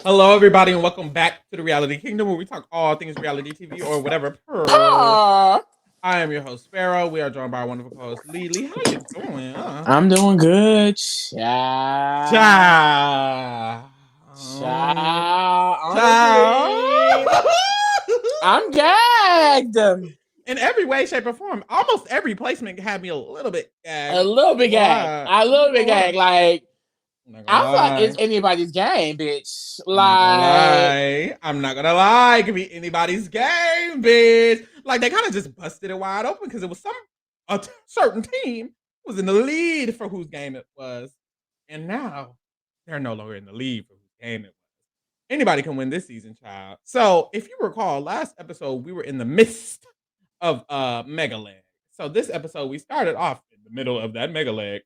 Hello, everybody, and welcome back to the Reality Kingdom, where we talk all things reality TV or whatever. Aw, I am your host, Sparrow. We are joined by our wonderful co-host, Lily. How you doing? I'm doing good, child. Ciao. Child, Ciao. honestly, I'm gagged. In every way, shape, or form, almost every placement had me a little bit A gagged. little bit gagged. Why? A little bit gagged. Like, I'm not gonna I feel like lie. it's anybody's game, bitch. I'm not gonna Like, lie. I'm not gonna lie. It could be anybody's game, bitch. Like they kind of just busted it wide open because it was certain team was in the lead for whose game it was, and now they're no longer in the lead for whose game it was. Anybody can win this season, child. So if you recall, last episode we were in the midst of Mega Leg. So this episode we started off in the middle of that Mega Leg.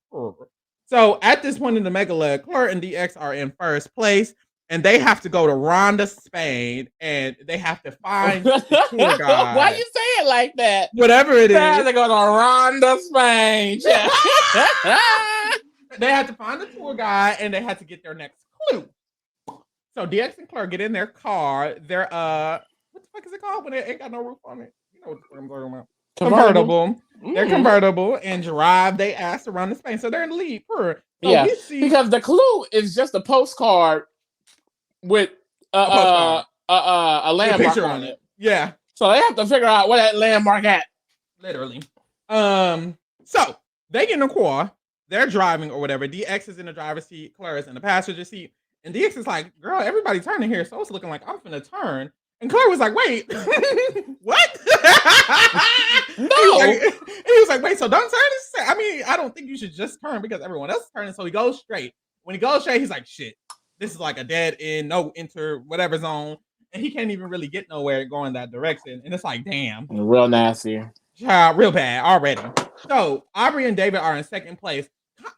So at this point in the Mega Leg, Claire and DX are in first place, and they have to go to Rhonda, Spain, and they have to find the tour guide. why you say it like that? Whatever it They're is. going to Rhonda, Spain. They had to find the tour guide, and they had to get their next clue. So DX and Claire get in their car. They're what the fuck is it called when it ain't got no roof on it? You know what I'm talking about. Convertible. They're convertible and drive they ass around the Spain. So they're in the lead. So yeah, because the clue is just a postcard with a landmark on it. Yeah. So they have to figure out where that landmark at. Literally. So they get in a car. They're driving or whatever. DX is in the driver's seat. Claire is in the passenger seat. And DX is like, girl, everybody turning here. So it's looking like I'm finna turn. And Claire was like, wait, what? No. He was like, wait, so don't turn? I mean, I don't think you should just turn because everyone else is turning. So he goes straight. When he goes straight, he's like, shit, this is like a dead end, no enter, whatever zone. And he can't even really get nowhere going that direction. And it's like, damn. Real nasty. Real bad already. So Aubrey and David are in second place.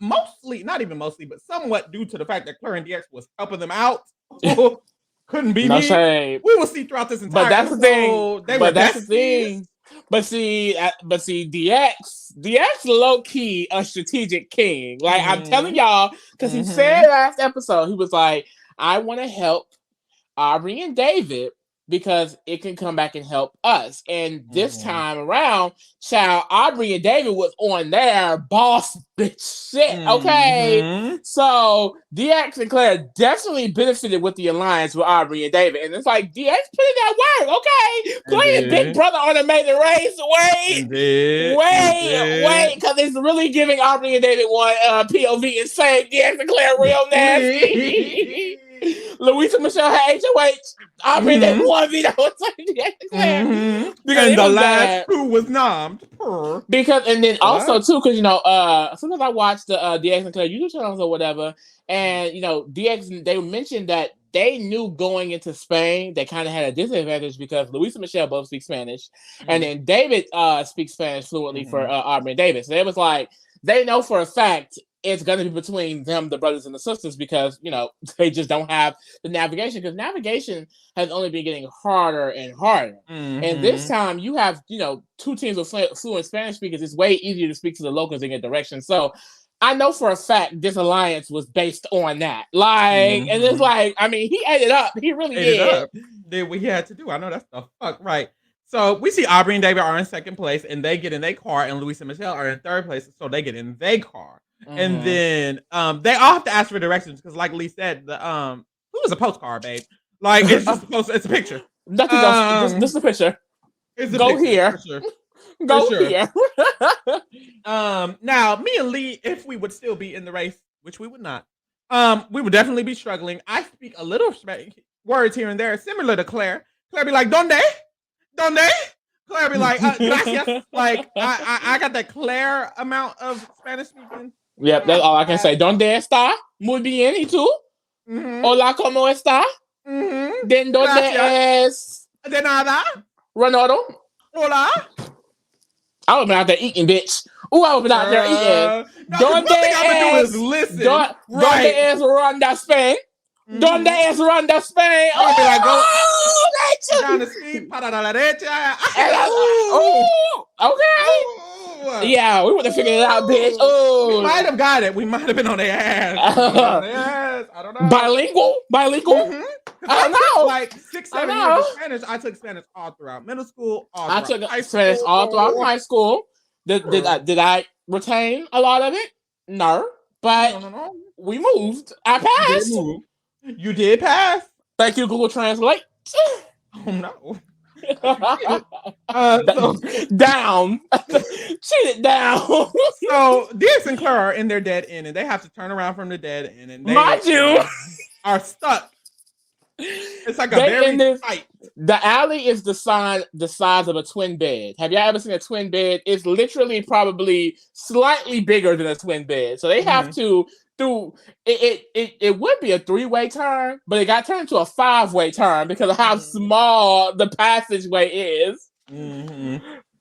Mostly, not even mostly, but somewhat due to the fact that Claire and DX was helping them out. Couldn't be me. Shame. We will see throughout this entire. But that's episode, the thing. That's the thing. But see, DX low key a strategic king. Like I'm telling y'all, because he said last episode, he was like, I want to help Aubrey and David because it can come back and help us. And this time around, child, Aubrey and David was on their boss bitch shit, okay? So DX and Claire definitely benefited with the alliance with Aubrey and David. And it's like, DX put in that work, okay? Playing Big Brother on Amazing Race. Wait, because it's really giving Aubrey and David one POV and saying DX and Claire real nasty. Louisa Michelle had HOH. Aubrey they won veto. And the last two was nommed. Because and then also too, because sometimes I watch the DX and Claire YouTube channels or whatever, and DX they mentioned that they knew going into Spain they kind of had a disadvantage because Louisa Michelle both speak Spanish, and then David speaks Spanish fluently for Aubrey and David. So it was like they know for a fact it's going to be between them, the brothers and the sisters, because, they just don't have the navigation, because navigation has only been getting harder and harder. And this time you have, two teams of fluent Spanish speakers. It's way easier to speak to the locals and get directions. So I know for a fact this alliance was based on that. And it's like, I mean, he ate it up. He really did. Did what he had to do. I know that's the fuck right. So we see Aubrey and David are in second place, and they get in their car, and Louisa and Michelle are in third place, so they get in their car. And then they all have to ask for directions because, like Lee said, the who was a postcard, babe? Like it's just it's a picture. Nothing else. Just a picture. Go here. Go here. Now me and Lee, if we would still be in the race, which we would not, we would definitely be struggling. I speak a little words here and there, similar to Claire. Claire be like, "Donde? Donde?" Claire be like, "Gracias." Like I got that Claire amount of Spanish speaking. Yep, that's all I can say. ¿Dónde está? Muy bien, ¿y tú? Hola, ¿cómo está? Then ¿dónde es? De nada. Ronaldo? Hola. I would have been out there eating, bitch. Ooh, I would have been out there eating. ¿Dónde es? Listen. ¿Dónde es Ronda Spain? ¿Dónde es Ronda Spain? I would be like, go down the street, para la derecha. Okay. Yeah, we would have figured it out, bitch. Oh, we might have got it. We might have been on their ass. I don't know. Bilingual. I took know. like 6, 7 years of Spanish. I took Spanish all throughout middle school. I took Spanish all throughout high school. Did I retain a lot of it? No, but No. we moved. I You did passed. move. You did pass. Thank you, Google Translate. Oh no. Down. Cheat it down. So DX and Claire are in their dead end, and they have to turn around from the dead end, and they Mind you, are stuck. It's like a very tight. The alley is the size of a twin bed. Have y'all ever seen a twin bed? It's literally probably slightly bigger than a twin bed. So they have to do it would be a 3-way turn, but it got turned into a 5-way turn because of how small the passageway is.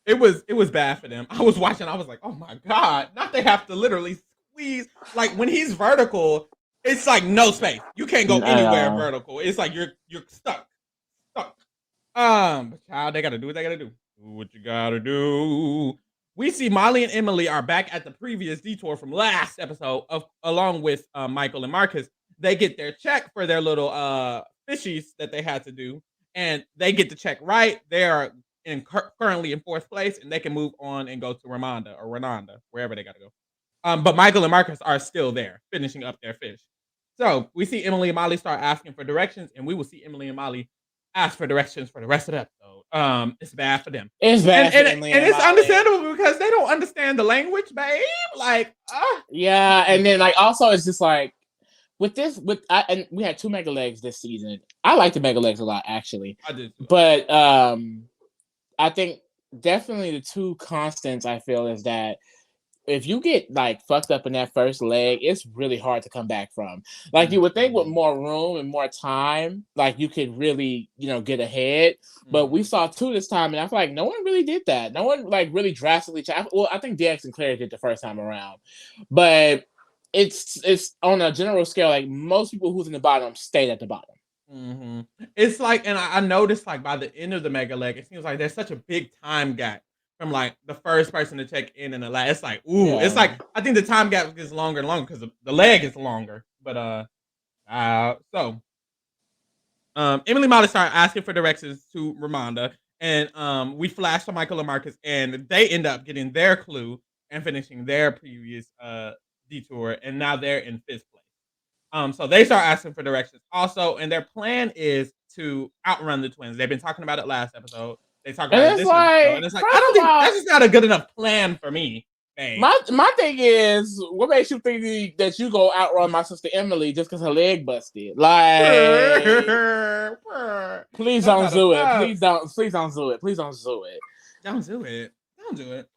It was bad for them. I was watching, I was like, oh my God. Not they have to literally squeeze. Like when he's vertical, it's like no space. You can't go anywhere vertical. It's like you're stuck. But child, they gotta do what they gotta do. Do what you gotta do. We see Molly and Emily are back at the previous detour from last episode, along with Michael and Marcus. They get their check for their little fishies that they had to do, and they get the check right. They are currently in 4th place, and they can move on and go to Renanda, wherever they gotta go. But Michael and Marcus are still there, finishing up their fish. So we see Emily and Molly start asking for directions, and we will see Emily and Molly ask for directions for the rest of the episode. It's bad for them. It's bad for Emily and it's Molly. Understandable because they don't understand the language, babe. Like, yeah, and then like also it's just like and we had 2 Mega Legs this season. I like the Mega Legs a lot, actually. I did, but I think definitely the 2 constants I feel is that if you get like fucked up in that first leg, it's really hard to come back from. Like you would think with more room and more time, like you could really, get ahead. But we saw 2 this time, and I feel like no one really did that. No one like really drastically changed. Well, I think DX and Claire did the first time around, but it's on a general scale. Like most people who's in the bottom stayed at the bottom. It's like, and I noticed like by the end of the Mega Leg, it seems like there's such a big time gap from like the first person to check in and the last. It's like, it's like I think the time gap gets longer and longer because the leg is longer. But so Emily Molly started asking for directions to Ramonda, and we flash to Michael and Marcus, and they end up getting their clue and finishing their previous detour, and now they're in 5th place. So they start asking for directions also, and their plan is to outrun the twins. They've been talking about it last episode. They talk about it this episode, and it's like, I don't think that's just not a good enough plan for me. Babe. My thing is, what makes you think that you go outrun my sister Emily just because her leg busted? Like, please don't do it. Please don't do it. Please don't do it. Don't do it. Don't do it.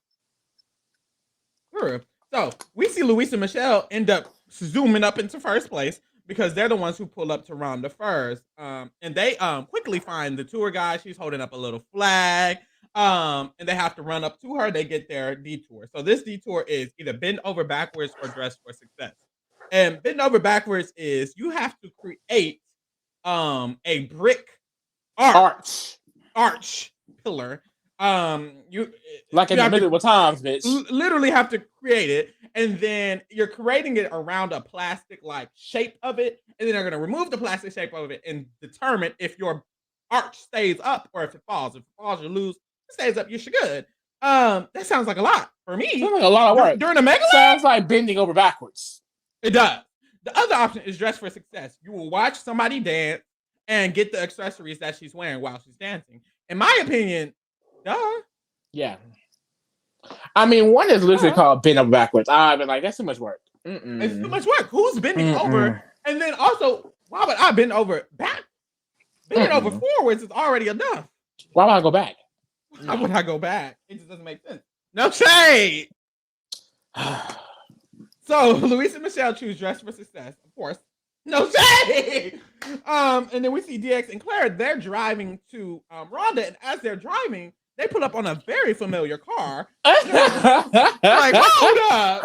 Sure. So we see Luis and Michelle end up zooming up into 1st place because they're the ones who pull up to Rhonda first. And they quickly find the tour guide. She's holding up a little flag. And they have to run up to her. They get their detour. So this detour is either bend over backwards or dress for success. And bend over backwards is you have to create a brick arch pillar. You like in the medieval times, bitch. Literally have to create it, and then you're creating it around a plastic like shape of it, and then they're gonna remove the plastic shape of it and determine if your arch stays up or if it falls. If it falls, you lose. If it stays up, you're good. That sounds like a lot for me. Sounds like a lot of work during a Mega Leg. Sounds like bending over backwards. It does. The other option is dress for success. You will watch somebody dance and get the accessories that she's wearing while she's dancing. In my opinion, yeah. I mean, one is literally called bend over backwards. I've been like, that's too much work. It's too much work. Who's bending over? And then also, why would I bend over back? Bending over forwards is already enough. Why would I go back? Why would I go back? It just doesn't make sense. No shade. So Luis and Michelle choose dress for success, of course. No shade. And then we see DX and Claire. They're driving to Rhonda, and as they're driving, they pull up on a very familiar car. Like, hold up.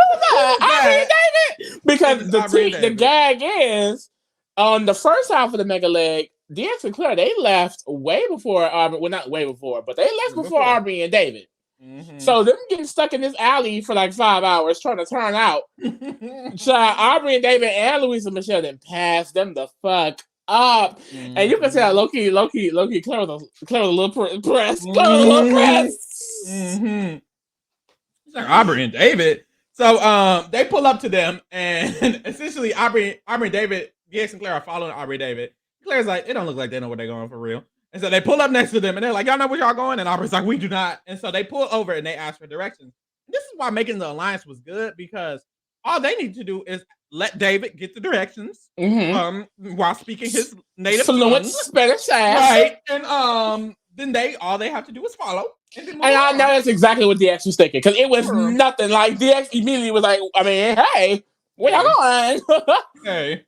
Aubrey David. Because the gag is on the first half of the Mega Leg, DX and Claire, they left way before Aubrey. Well, not way before, but they left before Aubrey and David. So them getting stuck in this alley for like 5 hours trying to turn out. So Aubrey and David and Luis and Michelle then passed them the fuck up. And you can tell Loki, Claire was a little impressed. Claire was a little impressed. Mm-hmm. It's like Aubrey and David. So they pull up to them, and essentially Aubrey and David, DX and Claire are following Aubrey and David. Claire's like, it don't look like they know where they're going for real. And so they pull up next to them, and they're like, y'all know where y'all going? And Aubrey's like, we do not. And so they pull over and they ask for directions. This is why making the alliance was good, because all they need to do is let David get the directions while speaking his native fluent Spanish ass. Right. And then all they have to do is follow. And I know that's exactly what DX was thinking, because it was nothing. Like DX immediately was like, I mean, hey, where y'all going? Hey.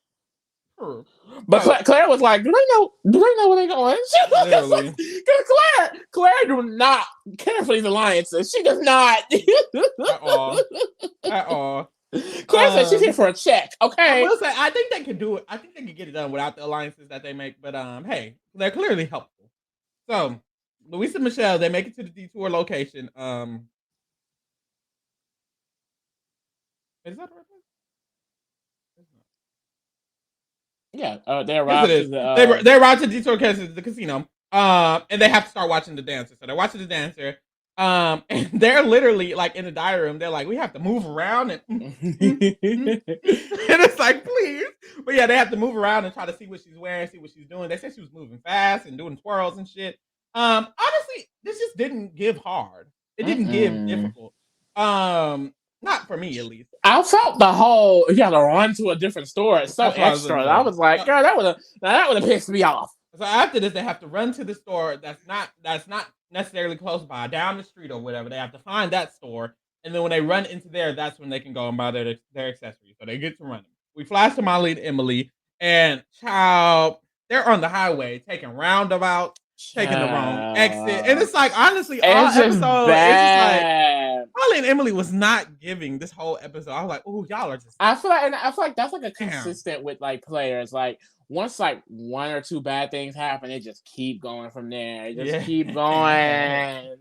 But Claire was like, do they know where they're going? Literally. Because Claire do not care for these alliances. She does not. At all. Claire said she's here for a check. Okay. I will say, I think they could do it. I think they could get it done without the alliances that they make. But hey, they're clearly helpful. So Luis and Michelle, they make it to the detour location. Is that the right place? Yeah, they arrived. Yes, they arrived to Detour the casino, and they have to start watching the dancer. So they're watching the dancer, and they're literally like in the diary room. They're like, we have to move around, and and it's like, please, but yeah, they have to move around and try to see what she's wearing, see what she's doing. They said she was moving fast and doing twirls and shit. Honestly, this just didn't give hard. It didn't give difficult. Not for me, at least. I felt the whole you got to run to a different store. It's so extra. I was like, girl, that would have pissed me off. So after this, they have to run to the store that's not necessarily close by, down the street or whatever. They have to find that store, and then when they run into there, that's when they can go and buy their accessories. So they get to running. We flash to Molly and Emily, and they're on the highway taking roundabouts, taking the wrong exit, and it's like, honestly, all episode, it's just like Molly and Emily was not giving this whole episode. I was like, "Oh, y'all are just." I feel like that's like a consistent with like players. Like once like one or two bad things happen, they just keep going from there. Keep going.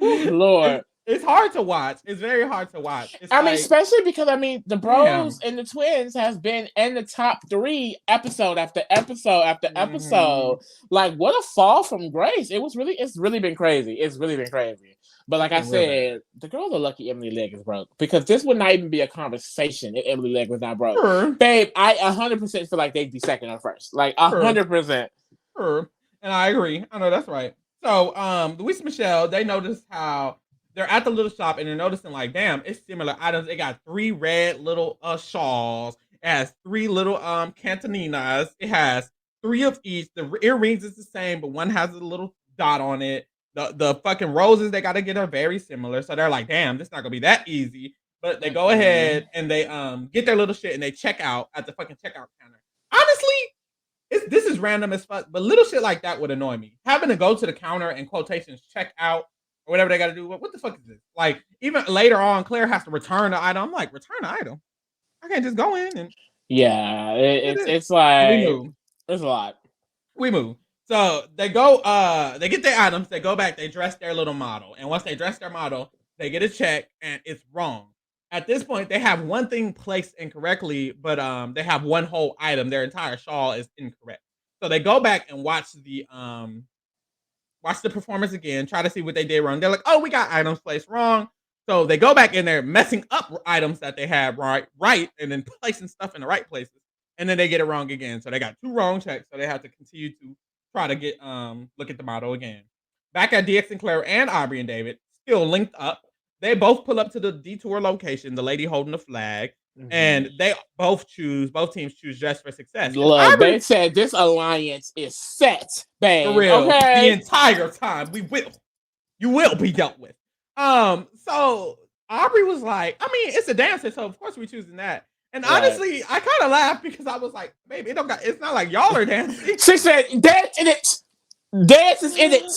Ooh, Lord. It's hard to watch. It's very hard to watch. I mean, especially because the Bros and the Twins has been in the top 3 episode after episode after episode. Like, what a fall from grace! It's really been crazy. It's really been crazy. But like I said, the girls are lucky Emily Legg is broke, because this would not even be a conversation if Emily Legg was not broke. Babe, I 100% feel like they'd be second or first. Like 100%. And I agree. I know that's right. So, Luis and Michelle, they noticed how they're at the little shop and they're noticing like, damn, it's similar items. It got 3 red little shawls. It has 3 little cantaninas. It has 3 of each. The earrings is the same, but one has a little dot on it. The fucking roses they gotta get are very similar. So they're like, damn, this is not gonna be that easy. But they go ahead and they get their little shit and they check out at the fucking checkout counter. Honestly, this is random as fuck, but little shit like that would annoy me. Having to go to the counter and quotations check out or whatever they got to do. What the fuck is this? Like, even later on, Claire has to return the item. I'm like, return the item? I can't just go in and... Yeah, it's like... We move. It's a lot. We move. So, they go, they get their items, they go back, they dress their little model. And once they dress their model, they get a check, and it's wrong. At this point, they have one thing placed incorrectly, but they have one whole item. Their entire shawl is incorrect. So, they go back and watch the performance again, try to see what they did wrong. They're like, oh, we got items placed wrong. So they go back in there messing up items that they had right, and then placing stuff in the right places. And then they get it wrong again. So they got 2 wrong checks. So they have to continue to try to get look at the model again. Back at DX and Claire and Aubrey and David, still linked up. They both pull up to the detour location, the lady holding the flag. And they both teams choose Dress for Success. Look, they said this alliance is set, babe. For real. Okay. The entire time. You will be dealt with. So Aubrey was like, I mean, it's a dancer, so of course we're choosing that. And honestly, I kind of laughed because I was like, baby, it's not like y'all are dancing. She said, dance in it. Dance is in it.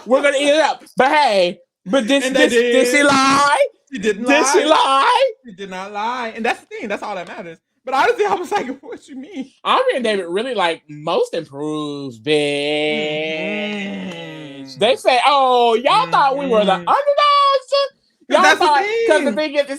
We're gonna eat it up. But hey, did she lie? She didn't lie. Did she lie? She did not lie. And that's the thing. That's all that matters. But honestly, I was like, what you mean? Aubrey and David really like most improved, bitch. They say, oh, y'all thought we were the underdogs? Y'all that's the thought because the thing. thing is,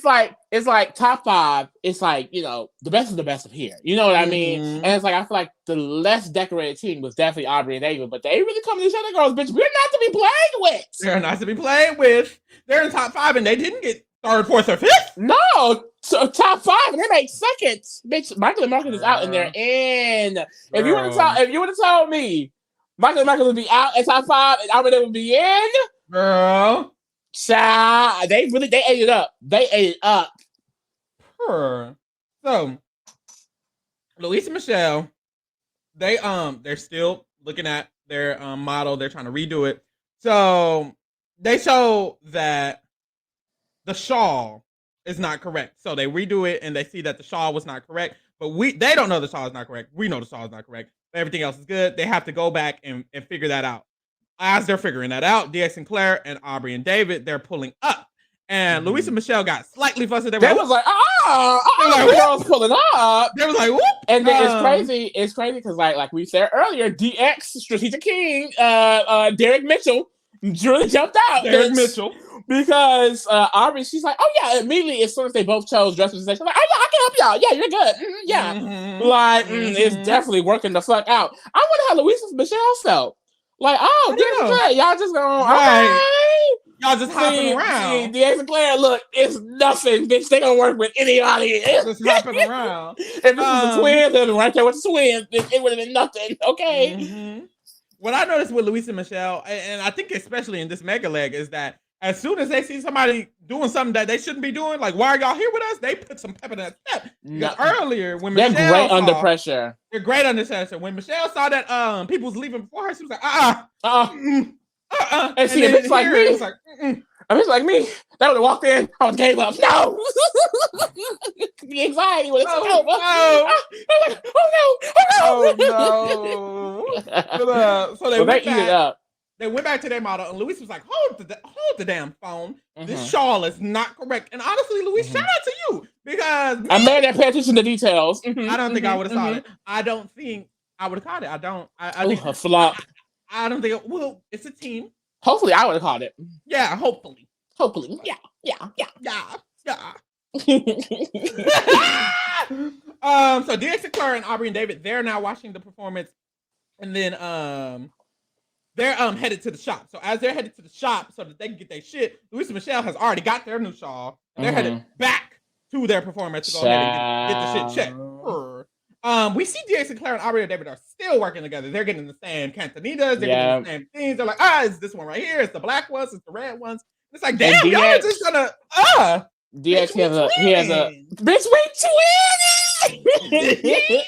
it's like top 5. It's like, you know, the best of the best of here. You know what I mean? Mhm. And it's like I feel like the less decorated team was definitely Aubrey and David, but they really come to each other, girls. Bitch, we're not to be played with. They're not to be played with. They're in top 5 and they didn't get 3rd, 4th, or 5th. No, so top 5 and they make seconds. Bitch, Michael and Marcus is out and they're in. If you would have told me Michael and Marcus would be out at top 5 and Aubrey would be in, girl. child, they ate it up. They ate it up. So Luis and Michelle, they're still looking at their model. They're trying to redo it. So they show that the shawl is not correct. So they redo it and they see that the shawl was not correct. But they don't know the shawl is not correct. We know the shawl is not correct. But everything else is good. They have to go back and figure that out. As they're figuring that out, DX and Claire and Aubrey and David, they're pulling up. And Luis and Michelle got slightly fussy. They was like, girls pulling up. They was like, whoop. And then it's crazy. It's crazy because like we said earlier, DX Strategic King, Derek Mitchell really jumped out. Derek Mitchell. Because Aubrey, she's like, oh yeah, immediately as soon as they both chose dresses, she's like, oh yeah, I can help y'all. Yeah, you're good. Yeah. Like, it's definitely working the fuck out. I wonder how Luis and Michelle felt. Like, y'all just going, okay. Y'all just hopping around. DX and Claire, look, it's nothing, bitch. They gonna work with anybody. Just hopping around. If this was the twins, they'd been right there with the twins. It would have been nothing. Okay. What I noticed with Luis and Michelle, and I think especially in this mega leg, is that as soon as they see somebody doing something that they shouldn't be doing, like, why are y'all here with us? They put some pep in that step. Because earlier, when Michelle they're great under pressure. They're great under pressure. When Michelle saw that people was leaving before her, she was like, And see, a bitch like me, was like, a bitch like me, that would have walked in, I would have gave up. No, the anxiety would have taken over. I'm like, oh no. So they eat it up. They went back to their model, and Luis was like, hold the damn phone. This shawl is not correct. And honestly, Luis, shout out to you. Because I made that pay attention to details. I don't think I would have saw it. I don't think I would have caught it. I don't. I think a flop. I don't think well, it's a team. Hopefully I would have caught it. Yeah, hopefully. Yeah. So DX and Claire and Aubrey and David, they're now watching the performance. And then they're headed to the shop. So as they're headed to the shop so that they can get their shit, Luis and Michelle has already got their new shawl. And they're headed back to their performance to go ahead and get the shit checked. We see DX and Claire and Aubrey and David are still working together. They're getting the same cantanitas. They're getting the same things. They're like, it's this one right here. It's the black ones. It's the red ones. It's like, damn, y'all are just gonna, DX he has a bitch, we twins.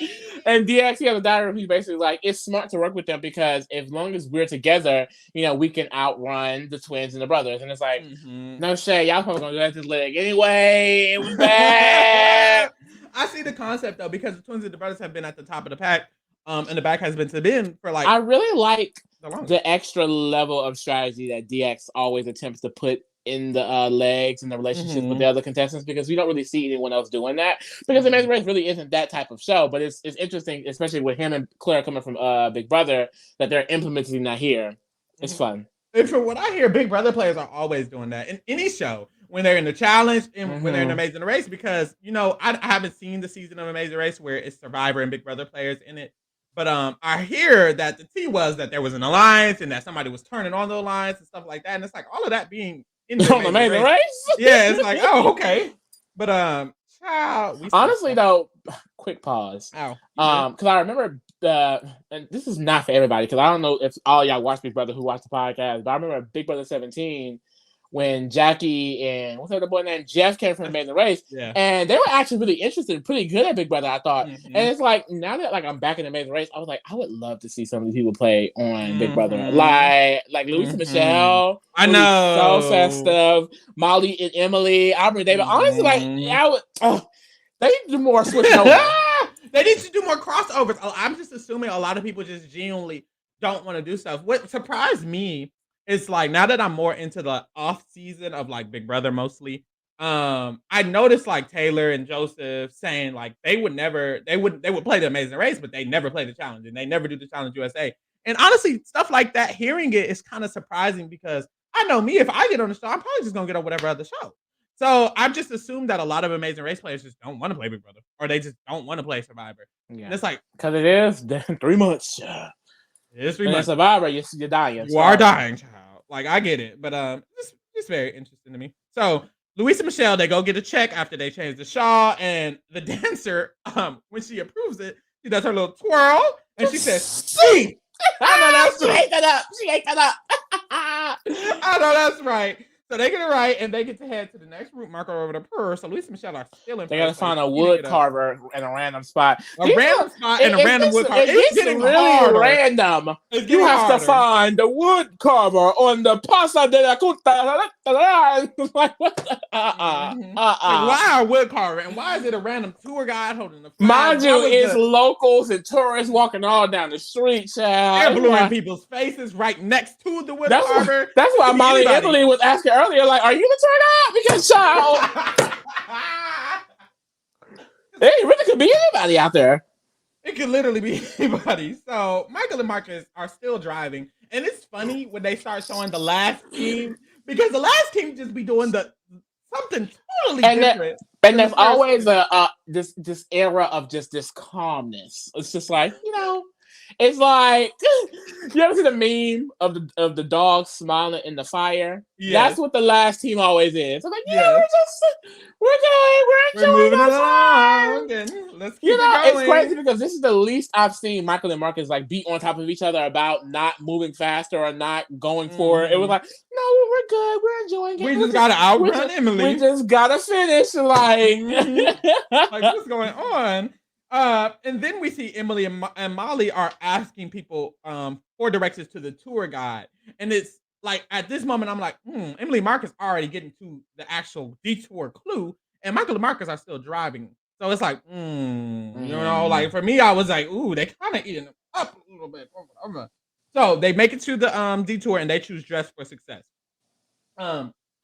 And DX, he has a daughter who's basically like, it's smart to work with them because as long as we're together, you know, we can outrun the twins and the brothers. And it's like, no shade, y'all probably gonna do that this leg anyway. It was bad. I see the concept though, because the twins and the brothers have been at the top of the pack, and the back has been to them for like. I really like the extra level of strategy that DX always attempts to put in the legs and the relationships with the other contestants, because we don't really see anyone else doing that, because the Amazing Race really isn't that type of show. But it's interesting, especially with him and Claire coming from Big Brother, that they're implementing that here. It's fun. And from what I hear, Big Brother players are always doing that in any show when they're in the challenge and when they're in Amazing Race, because you know I haven't seen the season of Amazing Race where it's Survivor and Big Brother players in it. But I hear that the tea was that there was an alliance and that somebody was turning on the alliance and stuff like that. And it's like all of that being in the Amazing Race. Yeah, it's like, oh, okay. But honestly though, quick pause. Because I remember and this is not for everybody, because I don't know if all y'all watch Big Brother who watch the podcast, but I remember Big Brother 17 when Jackie and what's the other boy named Jeff came from Amazing Race, and they were actually really interested and pretty good at Big Brother, I thought. And it's like, now that like I'm back in Amazing Race, I was like, I would love to see some of these people play on Big Brother, like Luis and Michelle. I know, so festive. Molly and Emily, Aubrey, David. Honestly, like I would. They need to do more switching over. They need to do more crossovers. I'm just assuming a lot of people just genuinely don't want to do stuff. What surprised me is like, now that I'm more into the off season of like Big Brother mostly, I noticed like Taylor and Joseph saying like they would play the Amazing Race, but they never play the challenge and they never do the Challenge USA. And honestly, stuff like that, hearing it is kind of surprising because I know me. If I get on the show, I'm probably just gonna get on whatever other show. So I've just assumed that a lot of Amazing Race players just don't want to play Big Brother, or they just don't want to play Survivor. Yeah. And it's like, because it is 3 months. it's 3 And in months. Survivor, you're dying. You are dying, child. Like I get it, but it's very interesting to me. So Luis and Michelle, they go get a check after they change the shawl, and the dancer, when she approves it, she does her little twirl, and she says, "See." I know that's She right. ate that up. She ate that up. I know that's right. So they get it right, and they get to head to the next route marker over the purse. So Luis and Michelle are still in. They gotta find a wood carver in a random spot. A random spot and a random wood carver. It's getting really harder. random. It's You getting have harder. to find the wood carver on the Pasa de la Cuta. Like, what the? Like, why are wood carver? And why is it a random tour guide holding the flag? Mind you, it's locals and tourists walking all down the street, child. They're blue in people's faces right next to the wood That's carver. That's why Molly Anybody. Italy was asking earlier, like, are you the turn up? Because, child, it really could be anybody out there. It could literally be anybody. So Michael and Marcus are still driving. And it's funny when they start showing the last team, because the last team just be doing something totally different. And there's always this era of just this calmness. It's just like, it's like, you ever see the meme of the dog smiling in the fire? Yes. That's what the last team always is. I'm like, Yes. we're moving enjoying our along. time. And let's keep it It's going. crazy because this is the least I've seen Michael and Marcus like beat on top of each other about not moving faster or not going for it. It was like, no, we're good. We're enjoying it. We just gotta outrun Emily. We just gotta finish. Like, Like, what's going on? And then we see Emily and Molly are asking people for directions to the tour guide. And it's like, at this moment, I'm like, Emily and Marcus are already getting to the actual detour clue, and Michael and Marcus are still driving. So it's like, like for me, I was like, ooh, they kind of eating up a little bit. So they make it to the detour, and they choose Dress for Success.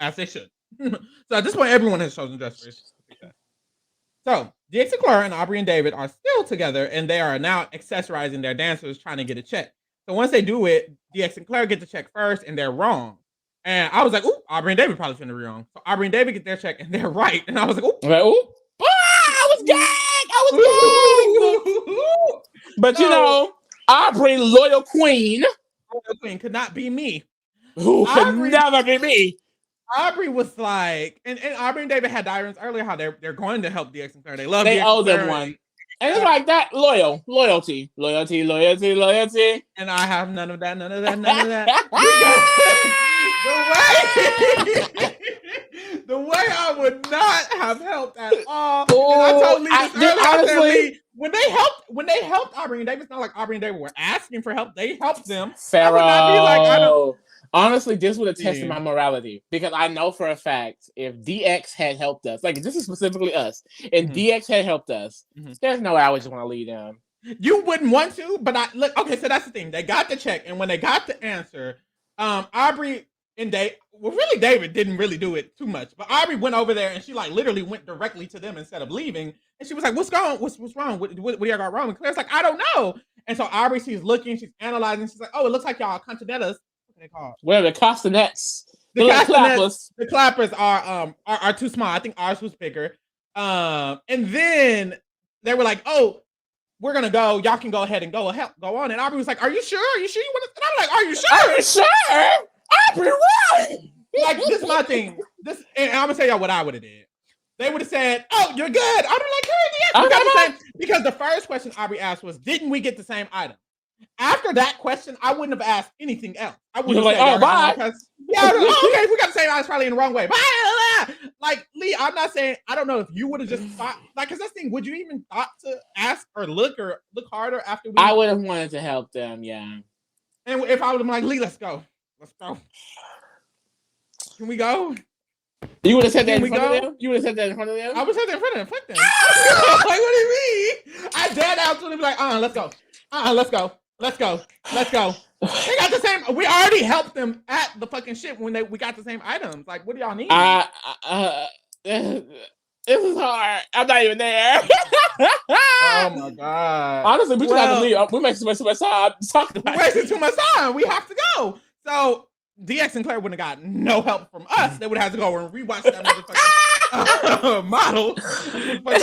As they should. So at this point, everyone has chosen Dress for Success. So DX and Clara and Aubrey and David are still together, and they are now accessorizing their dancers, trying to get a check. So once they do it, DX and Clara get the check first, and they're wrong. And I was like, ooh, Aubrey and David probably finna be wrong. So Aubrey and David get their check, and they're right. And I was like, ooh. I was gagged. But Aubrey, loyal queen. Loyal queen could not be me. Who could never be me. Aubrey was like, and Aubrey and David had diaries earlier how they're going to help DX and Clara. They love. They DX owe and them Clara. one. And it's like that loyalty. And I have none of that. The way I would not have helped at all. And I told Lee this earlier. I said, Lee, when they helped Aubrey and David, it's not like Aubrey and David were asking for help. They helped them. Pharaoh. I would not be like, I don't. Honestly, this would have tested my morality, because I know for a fact if DX had helped us, like this is specifically us, and DX had helped us, there's no way I would just want to lead them. You wouldn't want to, but look. Okay, so that's the thing. They got the check, and when they got the answer, Aubrey and David didn't really do it too much, but Aubrey went over there and she like literally went directly to them instead of leaving, and she was like, "What's wrong? What's wrong? What do y'all got wrong?" And Claire's like, "I don't know." And so Aubrey, she's looking, she's analyzing, she's like, "Oh, it looks like y'all Continentas." They call the castanets. The clappers are too small. I think ours was bigger. And then they were like, "Oh, we're gonna go. Y'all can go ahead and go on." And Aubrey was like, "Are you sure? Are you sure you want to?" And I'm like, "Are you sure? Are you sure? Aubrey, what?" Like, this is my thing. And I'm gonna tell y'all what I would have did. They would have said, "Oh, you're good." I'd be like, "You're because the first question Aubrey asked was, "Didn't we get the same item?" After that question, I wouldn't have asked anything else. I would have like, said, "Oh, bye." Yeah, okay, if we got the same item, it's probably in the wrong way. Bye. Like, Lee, I'm not saying, I don't know if you would have just thought, like, because that's the thing, would you even thought to ask or look harder after we? I would have wanted to help them, yeah. And if I would have been like, "Lee, let's go. Can we go?" You would have said that in front of them? You would have said that in front of them? I would have said that in front of them. Fuck them. Like, what do you mean? I dared out to them, like, let's go. Let's go. They got the same. We already helped them at the fucking shit when we got the same items. Like, what do y'all need? This is hard. I'm not even there. Oh my god. Honestly, we just have to leave. We make too much time talking about We're wasting too much time. We have to go. So DX and Claire wouldn't have got no help from us. They would have to go and rewatch that motherfucking model. But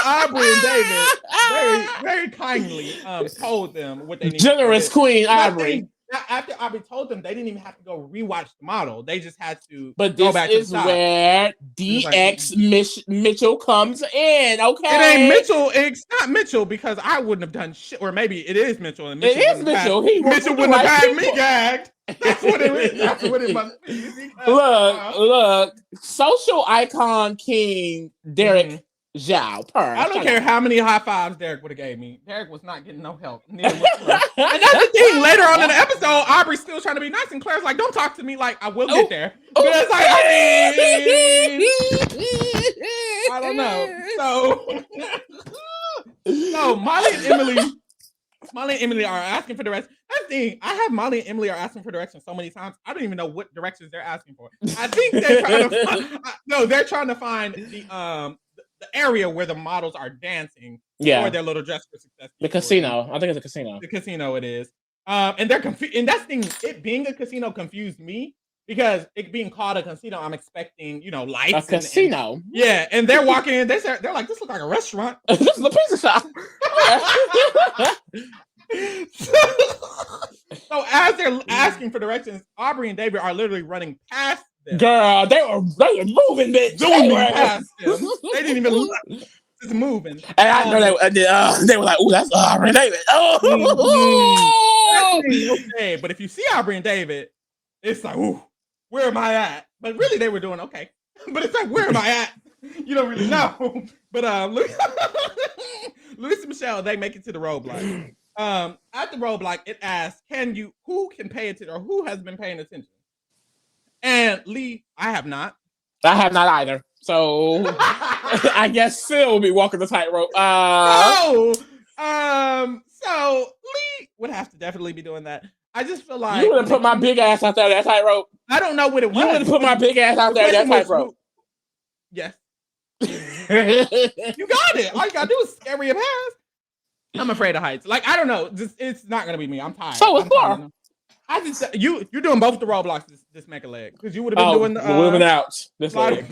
Aubrey and David very, very kindly told them what they needed. Generous Queen Aubrey. After Aubrey told them, they didn't even have to go rewatch the model. They just had to go back to the top. Where DX Mitchell comes in. Okay, it ain't Mitchell. It's not Mitchell because I wouldn't have done shit. Or maybe it is Mitchell. And Mitchell it is Mitchell. Mitchell wouldn't have had me gagged. That's what it is. That's what it must be. Look. Social icon king Derek Zhao. I don't care how many high fives Derek would have gave me. Derek was not getting no help. And that's the thing. Later on in the episode, Aubrey's still trying to be nice, and Claire's like, "Don't talk to me. Like I will get there." But it's like, I don't know. So Molly and Emily are asking for directions. That's the thing. I have Molly and Emily are asking for directions so many times. I don't even know what directions they're asking for. I think they're trying to they're trying to find the area where the models are dancing for their little dress for success. The casino. I think it's a casino. The casino it is. And they're confused. And that's the thing. It being a casino confused me because it being called a casino, I'm expecting, lights. A casino. And they're walking in. They're like, this looks like a restaurant. This is a pizza shop. So as they're asking for directions, Aubrey and David are literally running past them. Girl, they were moving, bitch. Zooming past them. They didn't even look. Just moving. And I know they were like, "Oh, that's Aubrey and David." Oh, okay. But if you see Aubrey and David, it's like, "Ooh, where am I at?" But really, they were doing okay. But it's like, "Where am I at?" You don't really know. But Louis and Michelle, they make it to the roadblock. At the roadblock, it asks, who can pay attention or who has been paying attention? And Lee, I have not. I have not either. So I guess Phil will be walking the tightrope. So Lee would have to definitely be doing that. I just feel like you would have put my big ass out there that tightrope. I don't know what it was. You would have put my big ass out there that tightrope. Yes. You got it. All you gotta do is scary ass. I'm afraid of heights. Like I don't know. It's not gonna be me. I'm tired. So it's far. I just you're doing both the roadblocks this mega leg because you would have been doing the women out this leg.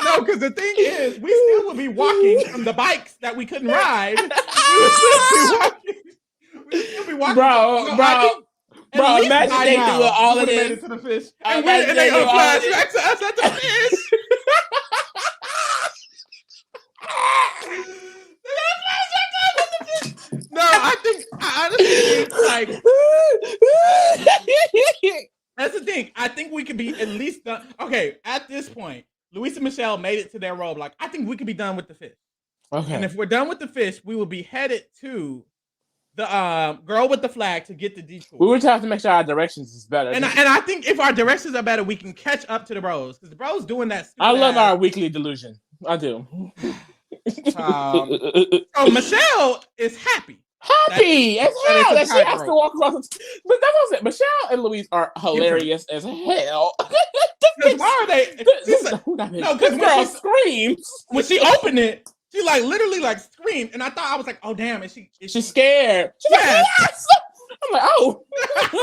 No, because the thing is, we still would be walking from the bikes that we couldn't ride. We would still be walking. Bro, imagine they do all of this. To the fish. And they gonna flash back to us at the fish. No, I honestly think that's the thing. I think we could be at least done. Okay, at this point, Luis and Michelle made it to their roadblock. I think we could be done with the fish. Okay. And if we're done with the fish, we will be headed to the girl with the flag to get the detour. We would have to make sure our directions is better. And I think if our directions are better, we can catch up to the bros. Because the bros doing that. I love our weekly delusion. I do. So Michelle is happy. Happy as hell that she has to walk across. But that was it. Michelle and Louise are hilarious as hell. Why are they? No, because girl screams when she opened it. She literally screamed, and I was like, "Oh damn!" Is she's scared? She's like, "Yes!" I'm like, "Oh, this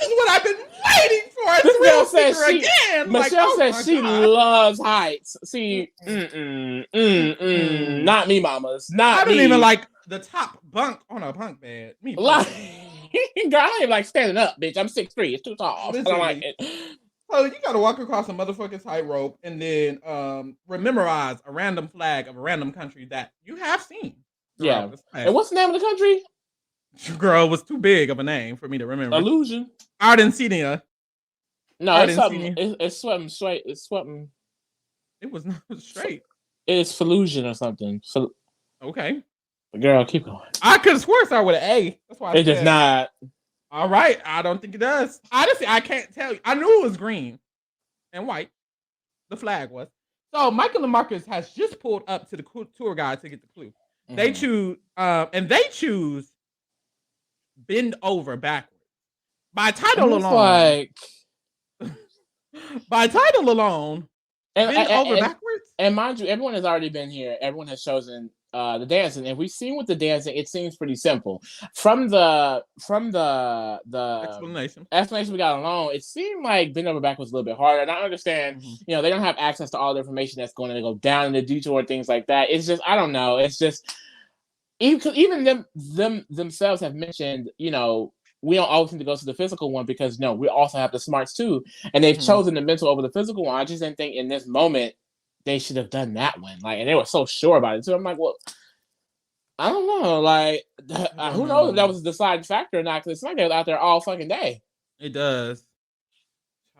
is what I've been waiting for." This girl says again. Michelle says she loves heights. See, not me, mamas. Not I don't me. even like the top bunk on a bunk bed. Me, girl, I ain't like standing up, bitch. I'm 6'3". It's too tall. I don't like it. So you gotta walk across a motherfucking tightrope and then memorize a random flag of a random country that you have seen. Yeah. And what's the name of the country? Girl, it was too big of a name for me to remember. Illusion. Argentina. No, it's something. It's something straight. It's something. It was not straight. It's Falusion or something. Okay. Girl, keep going. I could have swore it started with an A. That's why it does not. All right, I don't think it does. Honestly, I can't tell you. I knew it was green and white. The flag was. So Michael and Marcus has just pulled up to the tour guide to get the clue. Mm-hmm. They choose bend over backwards. By title alone. By title alone, bend over backwards. And mind you, everyone has already been here. Everyone has chosen the dancing, and we've seen with the dancing, it seems pretty simple. From the Explanation. explanation we got alone, it seemed like bend over back was a little bit harder. And I understand, they don't have access to all the information that's going to go down in the detour, things like that. It's just I don't know. It's just even them themselves have mentioned, we don't always need to go to the physical one because we also have the smarts too, and they've chosen the mental over the physical one. I just didn't think in this moment they should have done that one. Like, and they were so sure about it too. I'm like, well, I don't know. Like, who knows if that was a deciding factor or not? Because it's like they're out there all fucking day. It does.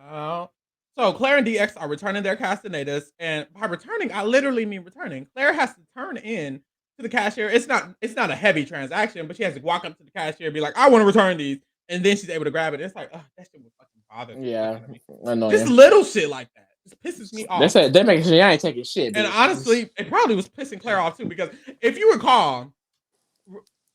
So Claire and DX are returning their castanettas, and by returning, I literally mean returning. Claire has to turn in to the cashier. It's not a heavy transaction, but she has to walk up to the cashier and be like, "I want to return these," and then she's able to grab it. It's like, oh, that shit would fucking bother me. Yeah, annoying. Just little shit like that just pisses me off. They're making sure I ain't taking shit. And honestly, it probably was pissing Claire off too, because if you recall,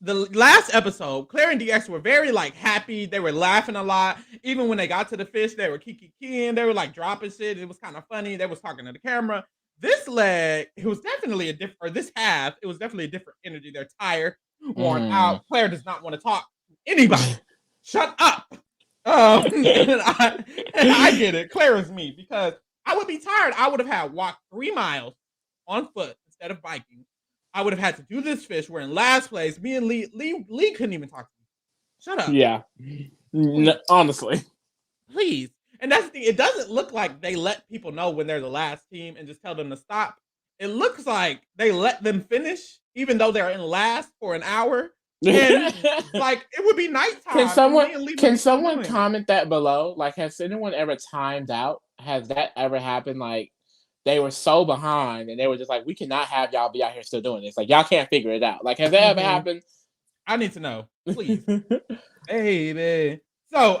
the last episode, Claire and DX were very like happy. They were laughing a lot. Even when they got to the fish, they were kiki-kiing. They were like dropping shit. It was kind of funny. They was talking to the camera. This leg, it was definitely this half, it was definitely a different energy. They're tired, worn out. Claire does not want to talk to anybody. Shut up. And I get it. Claire is me, because I would be tired. I would have had walked 3 miles on foot instead of biking. I would have had to do this fish. We're in last place. Me and Lee couldn't even talk to me. Shut up. Yeah. No, honestly. Please. And that's the thing. It doesn't look like they let people know when they're the last team and just tell them to stop. It looks like they let them finish, even though they're in last for an hour. And like, it would be nighttime. Can someone comment that below? Like, has anyone ever timed out? Has that ever happened? Like, they were so behind and they were just like, we cannot have y'all be out here still doing this. Like, y'all can't figure it out. Like, has that ever happened? I need to know, please. Baby. So,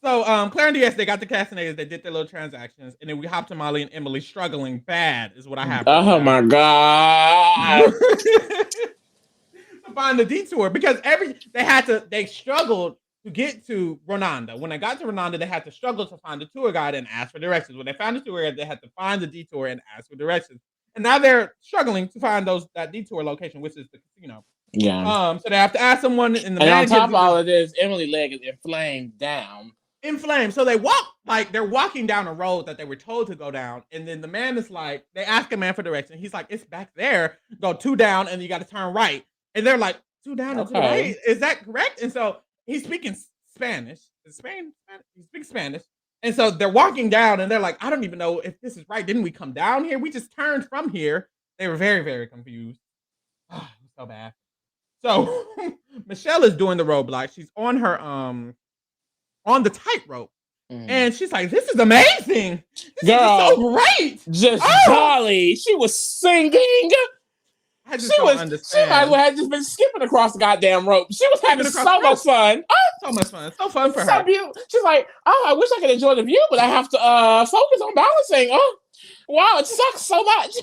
Claire and DS, they got the castanettas, they did their little transactions, and then we hopped to Molly and Emily struggling bad, is what I have. Oh my God. To find the detour, because they struggled to get to Ronanda. When they got to Ronanda, they had to struggle to find the tour guide and ask for directions. When they found the tour guide, they had to find the detour and ask for directions. And now they're struggling to find that detour location, which is the casino. Yeah. So they have to ask someone in the. And on top of all of this, Emily's leg is inflamed down. Inflamed. So they're walking down a road that they were told to go down, and then the man is like, they ask a man for direction. He's like, it's back there. Go 2 down, and you got to turn right. And they're like, 2 down and 2 right. Is that correct? And so he's speaking Spanish. He speaks Spanish. And so they're walking down, and they're like, I don't even know if this is right. Didn't we come down here? We just turned from here. They were very, very confused. Oh, so bad. So Michelle is doing the roadblock. She's on her on the tightrope. And she's like, this is amazing. This is so great. Just jolly. She was singing. She might as well have just been skipping across the goddamn rope. She was having so much fun. So much fun. So fun for so her. Beautiful. She's like, oh, I wish I could enjoy the view, but I have to focus on balancing. Oh, wow, it sucks so much.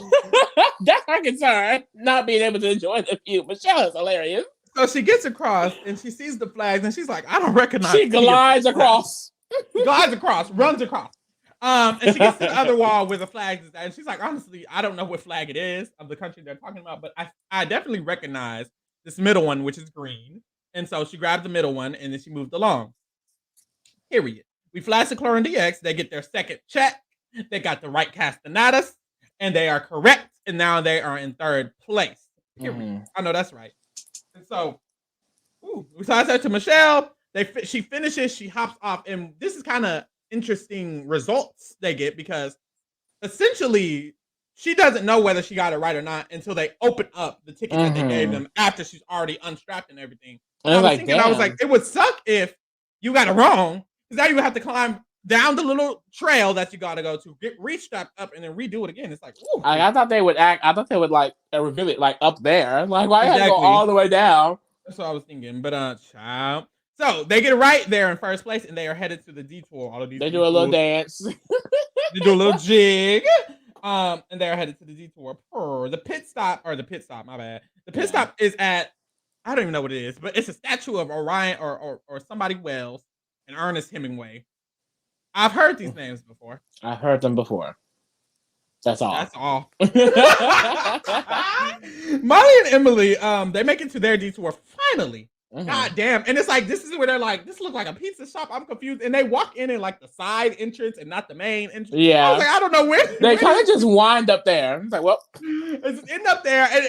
That's her concern, not being able to enjoy the view. Michelle is hilarious. So she gets across and she sees the flags and she's like, I don't recognize. She glides across. Runs across. And she gets to the other wall where the flag is at, and she's like, honestly, I don't know what flag it is of the country they're talking about, but I definitely recognize this middle one, which is green. And so she grabbed the middle one and then she moved along. Period. We flash to Claire and DX. They get their second check. They got the right castanettas, and they are correct. And now they are in 3rd place. Period. I know that's right. And so, we toss that to Michelle. She finishes. She hops off, and this is kind of interesting results they get, because essentially she doesn't know whether she got it right or not until they open up the ticket that they gave them after she's already unstrapped and everything. And I was like, it would suck if you got it wrong, because now you have to climb down the little trail that you got to go to, get re-strapped up, and then redo it again. It's like, ooh. I thought they would like reveal it like up there. Like, why have to go all the way down? That's what I was thinking. But child. So they get it right there in 1st place, and they are headed to the detour. All of these. They do a little dance. They do a little jig. And they're headed to the detour. The pit stop. My bad. The pit stop is at, I don't even know what it is, but it's a statue of Orion or somebody Wells and Ernest Hemingway. I've heard these names before. I've heard them before. That's all. That's all. Molly and Emily, they make it to their detour finally. God damn. And it's like, this is where they're like, this looks like a pizza shop. I'm confused. And they walk in like the side entrance and not the main entrance. Yeah. I was like, I don't know where. They kind of just wind up there. It's like, well. It's end up there. And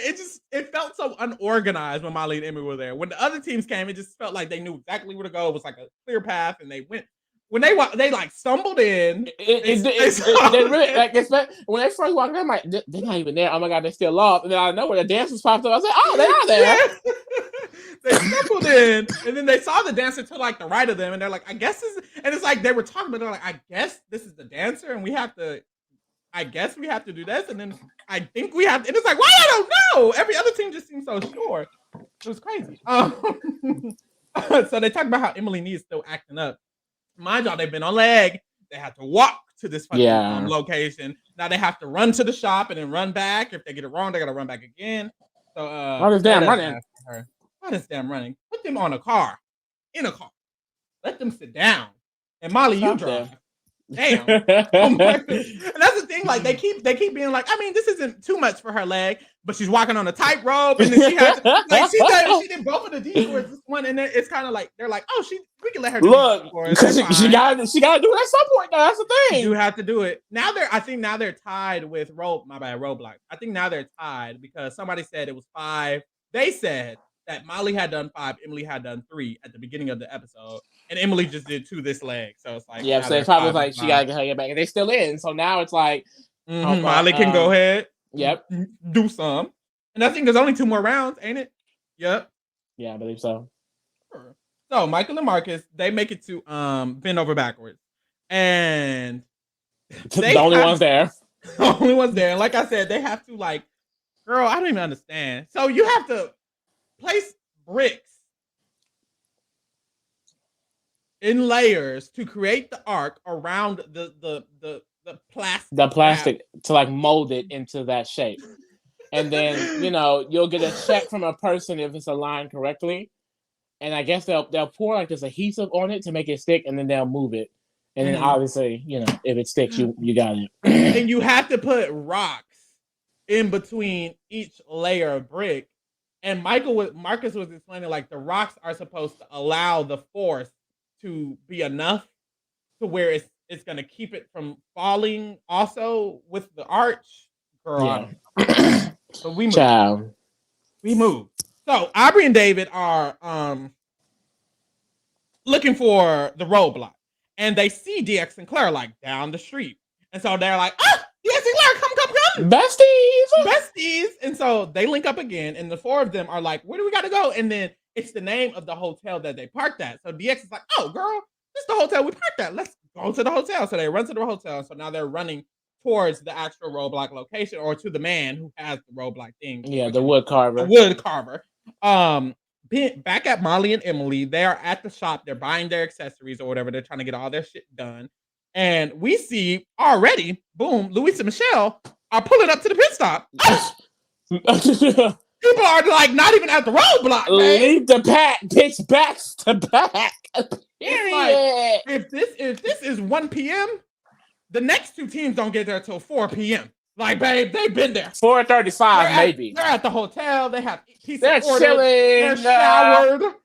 it felt so unorganized when Molly and Emily were there. When the other teams came, it just felt like they knew exactly where to go. It was like a clear path and they went. When they like stumbled in, they really like. When they first walked in, I'm like, they're not even there. Oh my god, they're still lost. And then I know where the dancers popped up. I was like, oh, they are there. They stumbled in, and then they saw the dancer to like the right of them, and they're like, I guess this. And it's like they were talking, but they're like, I guess this is the dancer, and I guess we have to do this, and then I think we have. And it's like, why? I don't know. Every other team just seems so sure. It was crazy. So they talk about how Emily Nee's still acting up. Mind y'all, they've been on leg. They have to walk to this fucking location. Now they have to run to the shop and then run back. If they get it wrong, they gotta run back again. So all this damn running. All this damn running. Put them on a car. In a car. Let them sit down. And Molly, you drive. Damn. Oh my goodness. And that's the thing, like they keep being like, I mean, this isn't too much for her leg, but she's walking on a tightrope, and then she had to, like she did both of the detours this one, and then it's kind of like they're like, oh, we can let her do look because she gotta do it at some point. Now that's the thing. You have to do it. Now they're tied with Roblox. I think now they're tied because somebody said it was 5. They said that Molly had done 5, Emily had done 3 at the beginning of the episode, and Emily just did 2 this leg. So it's like, yeah, so it's probably like she gotta get back, and they still in. So now it's like Molly can go ahead. Yep, do some, and I think there's only 2 more rounds, ain't it? Yep. Yeah, I believe so. Sure. So Michael and Marcus, they make it to bend over backwards, and the only ones there. The only ones there, and like I said, they have to like, girl, I don't even understand. So you have to place bricks in layers to create the arc around the plastic. The plastic to like mold it into that shape. And then, you'll get a check from a person if it's aligned correctly. And I guess they'll pour like this adhesive on it to make it stick, and then they'll move it. And then obviously, if it sticks, you got it. And you have to put rocks in between each layer of brick. And Marcus was explaining like the rocks are supposed to allow the force to be enough to where it's gonna keep it from falling. Also with the arch, girl. Yeah. But we move. We move. So Aubrey and David are looking for the roadblock, and they see DX and Claire like down the street, and so they're like, DX and Claire, come, besties. And so they link up again, and the 4 of them are like, where do we got to go? And then it's the name of the hotel that they parked at. So DX is like, oh girl, this is the hotel we parked at. Let's go to the hotel. So they run to the hotel. So now they're running towards the actual roadblock location, or to the man who has the roadblock thing. Yeah, the wood carver. Back at Molly and Emily, they are at the shop. They're buying their accessories or whatever. They're trying to get all their shit done. And we see already, boom, Luis and Michelle are pulling up to the pit stop. People are like not even at the roadblock. Leave the pack, pitch backs to back. Period. Like, if this is 1 p.m., the next 2 teams don't get there till 4 p.m. Like, babe, they've been there. 4:35, maybe. They're at the hotel. They have pizza. They're chilling. They're showered.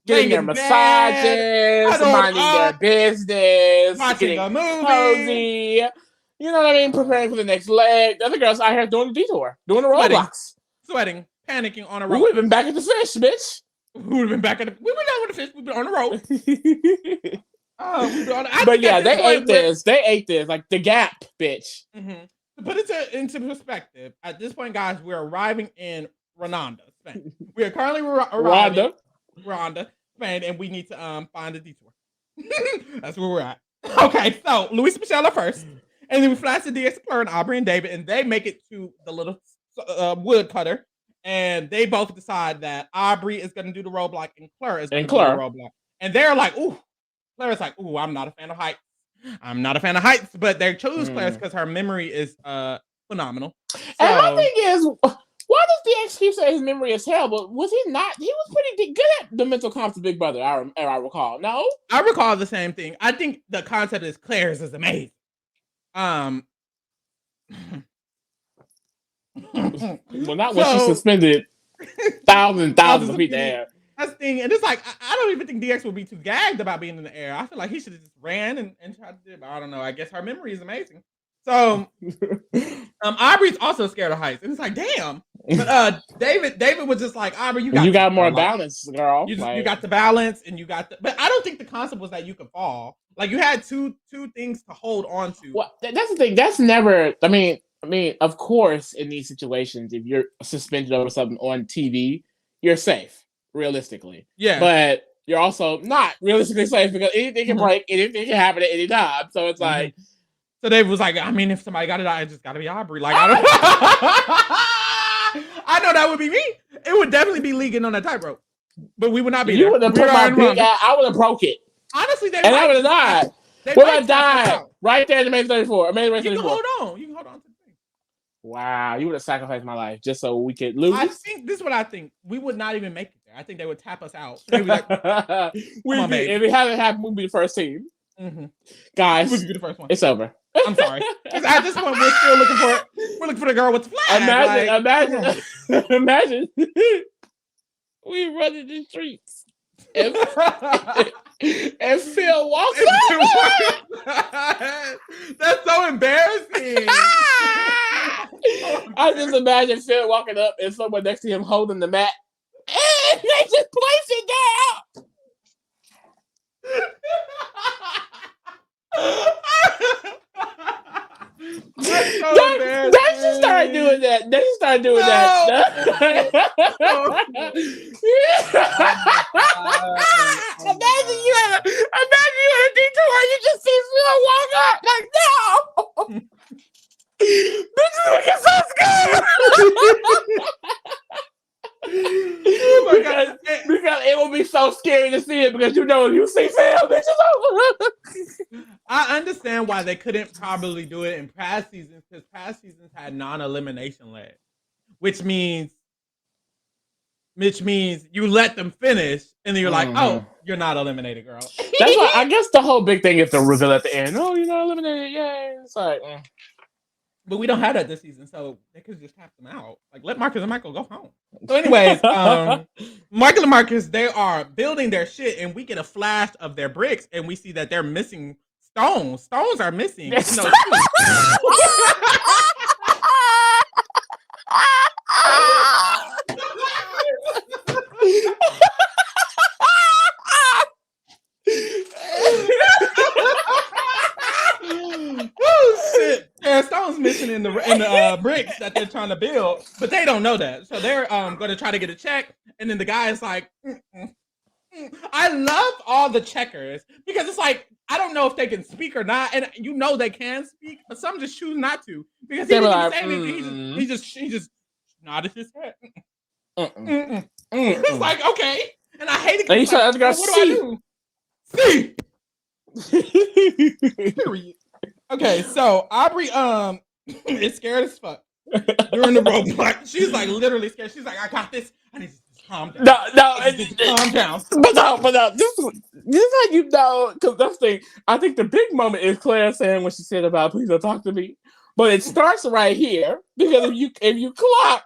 Getting their massages, minding their business, watching a movie. Cozy. You know what I mean? Preparing for the next leg. The other girls out here doing the detour, doing the roadblocks. Sweating, panicking on a road. We would have been back at the fish, bitch. We would have been back at the... We were done with the fish. We've been on the road. But yeah, they ate this. They ate this. Like the Gap, bitch. Mm-hmm. To put it into perspective, at this point, guys, we're arriving in Ronda, Spain. We are currently arriving Ronda, Spain, and we need to find a detour. That's where we're at. Okay, so Luis and Michelle are first, and then we flash to DX, Claire, and Aubrey and David, and they make it to the little wood cutter, and they both decide that Aubrey is going to do the roadblock and Claire is going to do the roadblock. And they're like, ooh, Claire's like, ooh, I'm not a fan of heights. But they chose Claire's because her memory is phenomenal. So, and my thing is, why does DX keep saying his memory is hell? But was he not? He was pretty good at the mental comps of Big Brother, I recall. No? I recall the same thing. I think the concept is Claire's is amazing. Well, not when she suspended thousands of feet in the air. That's the thing, and it's like I don't even think DX would be too gagged about being in the air. I feel like he should have just ran and tried to do it. But I don't know. I guess her memory is amazing. So Aubrey's also scared of heights, and it's like, damn. But David was just like, Aubrey, you got more balance, girl. You got the balance, and you got the. But I don't think the concept was that you could fall. Like you had two things to hold on to. Well, that's the thing. That's never. I mean, of course, in these situations, if you're suspended over something on TV, you're safe, realistically. Yeah. But you're also not realistically safe because anything can break, anything can happen at any time. So it's like. So Dave was like, I mean, if somebody got it, I just got to be Aubrey. Like, I don't. I know that would be me. It would definitely be leaking on that tightrope, but we would not be. You would have put my big ass. I would have broke it. Honestly, I would have died. Would I died right there in the Maze 34? You can hold on. You can hold on to the thing. Wow, you would have sacrificed my life just so we could lose. I think this is what I think. We would not even make it there. I think they would tap us out. They'd be like, if it hadn't happened, we'd be the first team. Guys, we'd be the first one. It's over. I'm sorry. Because at this point, we're still looking for the girl with the flag. Imagine. We run in the streets. And Phil walks up. That's so embarrassing. I just imagine Phil walking up and someone next to him holding the mat. And they just place it down. Don't you start doing that. They start doing that. Imagine you at a detour and you just see Phil walk up. Like, no. Bitches looking so scared. Oh my God. Because it will be so scary to see it because you know if you see Phil, bitches over. I understand why they couldn't probably do it in past seasons because past seasons had non-elimination leg, which means you let them finish and then you're like, oh, you're not eliminated, girl. That's why I guess the whole big thing is the reveal at the end. Oh, you're not eliminated, yay! It's like, but we don't have that this season, so they could just tap them out. Like let Marcus and Michael go home. So, anyways, Michael and Marcus, they are building their shit, and we get a flash of their bricks, and we see that they're missing stones. Stones are missing. Oh shit! There are stones missing in the bricks that they're trying to build, but they don't know that. So they're going to try to get a check, and then the guy is like, I love all the checkers because it's like I don't know if they can speak or not, and you know they can speak, but some just choose not to because he didn't say anything. He just nodded his head. It's like okay, and I hate it. And he like, what do I do? See. Period. Okay, so Aubrey is scared as fuck during the roadblock. She's like literally scared. She's like, I got this. I need to calm down. Calm down. But no, this is how you know, because that's the thing. I think the big moment is Claire saying what she said about please don't talk to me. But it starts right here because if you clock,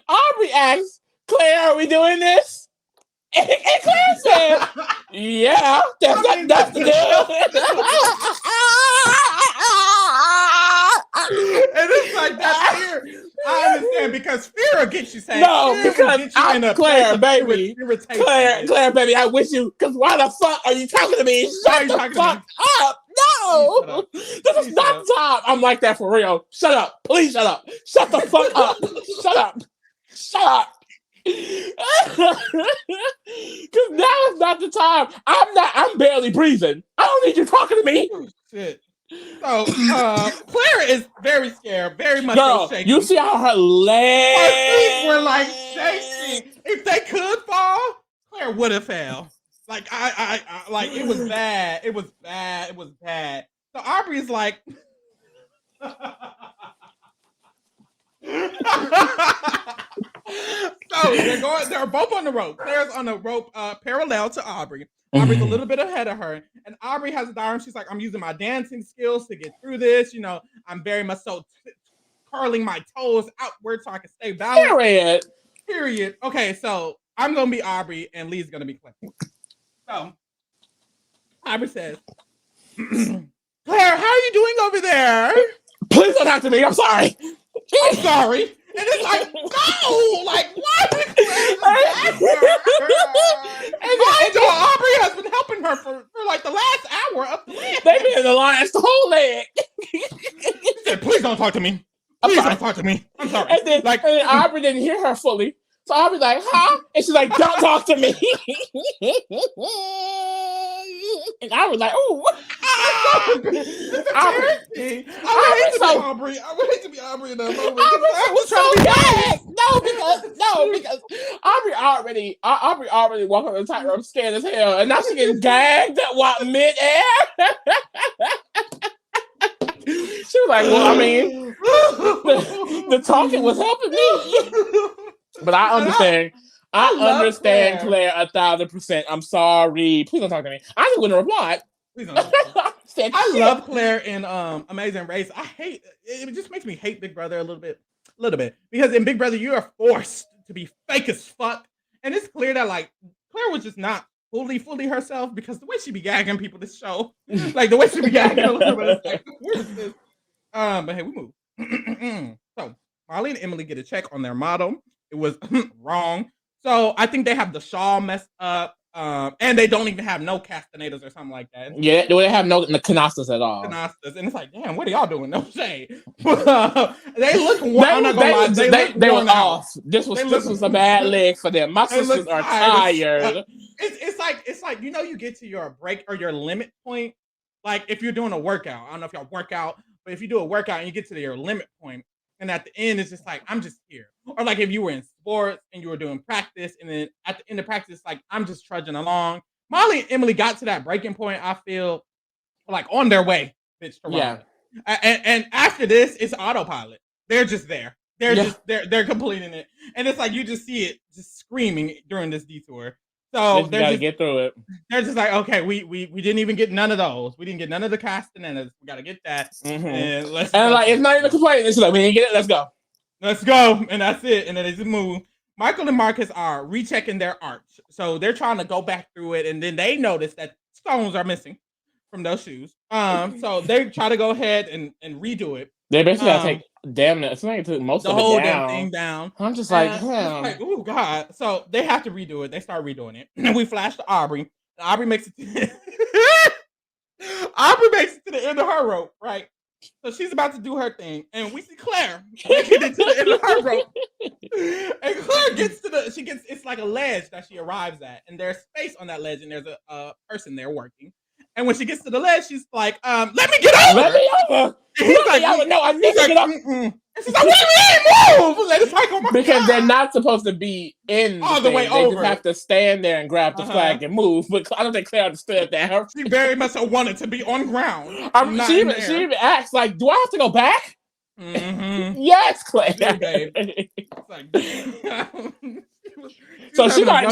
Aubrey asks Claire, "Are we doing this?" And Claire said, "Yeah, that's the deal." And it's like that's fear. I understand because fear will get you saying no, because Claire, baby, Claire, baby, I wish you. Because why the fuck are you talking to me? Shut the fuck up! No, this is not time. I'm like that for real. Shut up, please, shut up. Shut the fuck up. Shut up. Shut up. Because now is not the time. I'm barely breathing. I don't need you talking to me. Shit. So Claire is very scared, very much Girl, so shaking. You see how her legs were like shaking. If they could fall, Claire would have fell. Like I like it was bad. It was bad. It was bad. So Aubrey's like so they're both on the rope. Claire's on the rope parallel to Aubrey. Aubrey's a little bit ahead of her. And Aubrey has a diary. She's like, I'm using my dancing skills to get through this. You know, I'm very much so curling my toes outward so I can stay balanced. Period. Okay, so I'm gonna be Aubrey and Lee's gonna be Claire. So Aubrey says, Claire, how are you doing over there? Please don't talk to me. I'm sorry. I'm sorry. And it's like, no, like, why did Claire Aubrey has been helping her for like the last hour of the leg. They've been in the alliance the whole leg. She said, please don't talk to me. Please don't talk to me. I'm sorry. And then, like, and then Aubrey didn't hear her fully. So Aubrey's like, huh? And she's like, don't talk to me. And I was like, ooh. I would hate to be Aubrey in that moment. I was trying to be bad. Because Aubrey already walked on the tightrope scared as hell. And now she getting gagged while mid-air. She was like, well, I mean, the talking was helping me. But I understand. I understand Claire 1,000%. I'm sorry. Please don't talk to me. I just wouldn't reply. Please don't talk to me. I love Claire in Amazing Race. I hate it. Just makes me hate Big Brother a little bit, because in Big Brother you are forced to be fake as fuck, and it's clear that like Claire was just not fully herself, because the way she be gagging people this show, like the way she be gagging a little bit, like, what is this? But hey, we move. So Marley and Emily get a check on their motto. It was wrong. So I think they have the shawl messed up. And they don't even have no castanetors or something like that. Yeah, they have no canastas at all. Canastas. And it's like, damn, what are y'all doing? No shade. They look I'm not gonna lie. They were off. This was a bad leg for them. My sisters are tired. It's like, you know, you get to your break or your limit point. Like if you're doing a workout. I don't know if y'all work out, but if you do a workout and you get to your limit point, and at the end, it's just like, I'm just here. Or like if you were in sports and you were doing practice, and then at the end of practice, it's like, I'm just trudging along. Molly and Emily got to that breaking point, I feel, like on their way, bitch, to yeah. And after this, it's autopilot. They're just there. They're completing it. And it's like, you just see it just screaming during this detour. So they gotta get through it. They're just like, okay, we didn't even get none of those. We didn't get none of the castanettas. We gotta get that. Mm-hmm. And like it's not even a complaint. It's like, we didn't get it. Let's go. And that's it. And then they just move. Michael and Marcus are rechecking their arch. So they're trying to go back through it, and then they notice that stones are missing from those shoes. So they try to go ahead and redo it. They basically gotta take somebody took most of it down. The whole damn thing down. I'm just like, oh God. So they have to redo it. They start redoing it. And we flash to Aubrey. And Aubrey makes it to the end of her rope, right? So she's about to do her thing. And we see Claire making it to the end of her rope. And Claire it's like a ledge that she arrives at. And there's space on that ledge, and there's a person there working. And when she gets to the ledge, she's like, let me get over. Let me over. He's like, no, I need to get up. And she's like, what do you mean, move? Because they're not supposed to be in all the way over. They just have to stand there and grab the flag and move. But I don't think Claire understood that. She very much wanted to be on ground. She even asked, like, do I have to go back? Mm-hmm. Yes, Claire. Yeah, babe. It's like, so she's not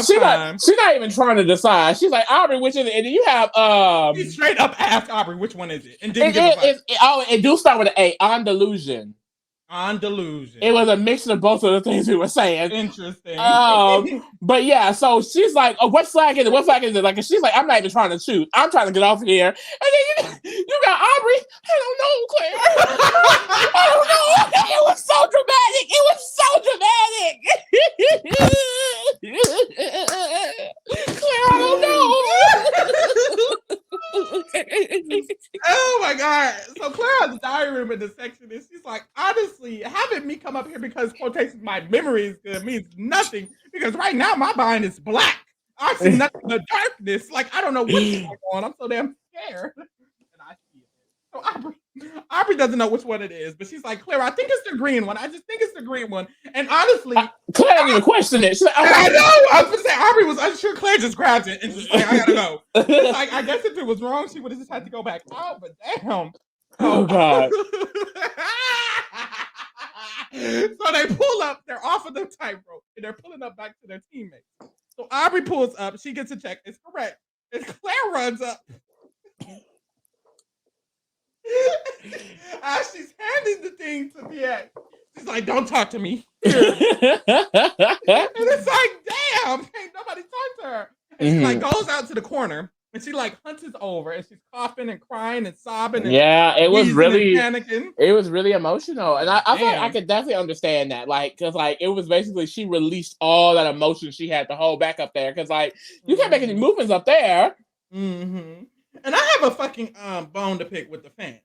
even trying to decide. She's like, Aubrey, which is it? And then you have she straight up asked Aubrey which one is it, and didn't it do start with an A. On delusion. On delusion. It was a mixture of both of the things we were saying. Interesting. But yeah, so she's like, oh, what flag is it? What flag is it? Like, and she's like, I'm not even trying to choose. I'm trying to get off here. And then you got Aubrey. I don't know, Claire. I don't know. It was so dramatic. Claire, I don't know. Oh my God. So Claire has a diary room in this section, and she's like, honestly, having me come up here because quotations my memory is good means nothing, because right now my mind is black. I see nothing but darkness. Like, I don't know what's going on. I'm so damn scared. And I see it. So Aubrey doesn't know which one it is, but she's like, Claire, I think it's the green one. I just think it's the green one. And honestly, Claire didn't even question it. She's like, I know. I was gonna say Aubrey was unsure. Claire just grabbed it and just like, I gotta go. Like, I guess if it was wrong, she would have just had to go back out. But damn. Oh God. So they pull up. They're off of the tightrope, and they're pulling up back to their teammates. So Aubrey pulls up. She gets a check. It's correct. And Claire runs up. As she's handing the thing to DX, she's like, "Don't talk to me." Mhm. And it's like, damn, can't nobody talk to her. And she like goes out to the corner and she like hunches over and she's coughing and crying and sobbing and Yeah, it was really panicking. it was really emotional, and I feel like I Damn. could definitely understand that, like, because like it was basically she released all that emotion she had to hold back up there, because like you can't make any movements up there. Mm-hmm. And I have a fucking bone to pick with the fans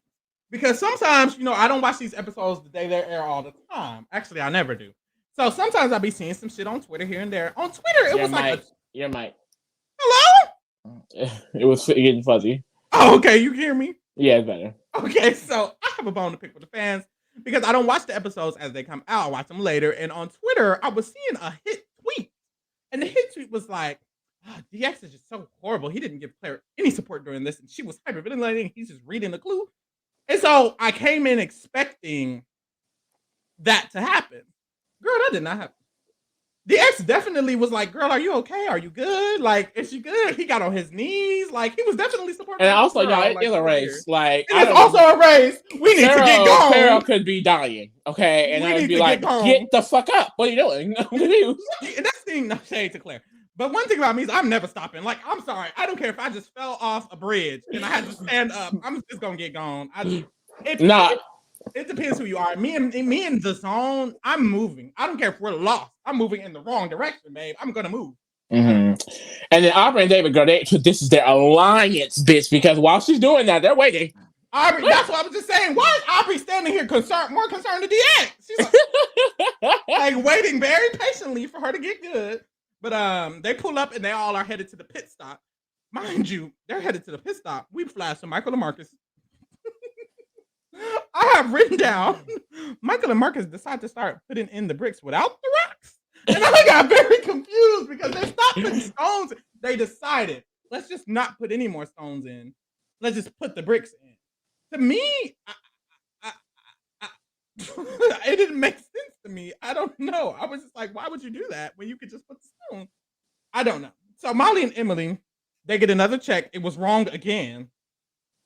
because sometimes I don't watch these episodes the day they air all the time. Actually, I never do. So sometimes I'll be seeing some shit on Twitter here and there. On Twitter, it was like your mic. Hello? It was getting fuzzy. Oh, okay, you can hear me? Yeah, it's better. Okay, so I have a bone to pick with the fans because I don't watch the episodes as they come out. I watch them later. And on Twitter, I was seeing a hit tweet. And the hit tweet was like, DX is just so horrible. He didn't give Claire any support during this. And she was hyperventilating. He's just reading the clue. And so I came in expecting that to happen. Girl, that did not happen. DX definitely was like, "Girl, are you okay? Are you good? Like, is she good?" He got on his knees, like he was definitely supporting. And also, girl, it is a race. Like, it's also a race. We need to get going. Sarah could be dying, okay, and I'd be like, "Get the fuck up! What are you doing?" I'm confused. And that's the thing. No shade to Claire, but one thing about me is I'm never stopping. Like, I'm sorry, I don't care if I just fell off a bridge and I had to stand up. I'm just gonna get gone. It depends who you are. Me and the zone, I'm moving. I don't care if we're lost. I'm moving in the wrong direction, babe. I'm gonna move. Mm-hmm. And then Aubrey and David, girl, this is their alliance, bitch. Because while she's doing that, they're waiting. Aubrey, that's what I was just saying. Why is Aubrey standing here more concerned to DX? She's like waiting very patiently for her to get good. But they pull up and they all are headed to the pit stop. Mind you, they're headed to the pit stop. We flash to Michael and Marcus. I have written down Michael and Marcus decide to start putting in the bricks without the rocks. And I got very confused because they stopped putting stones. They decided, let's just not put any more stones in. Let's just put the bricks in. To me, it didn't make sense to me. I don't know. I was just like, why would you do that when you could just put the stone? I don't know. So Molly and Emily, they get another check. It was wrong again.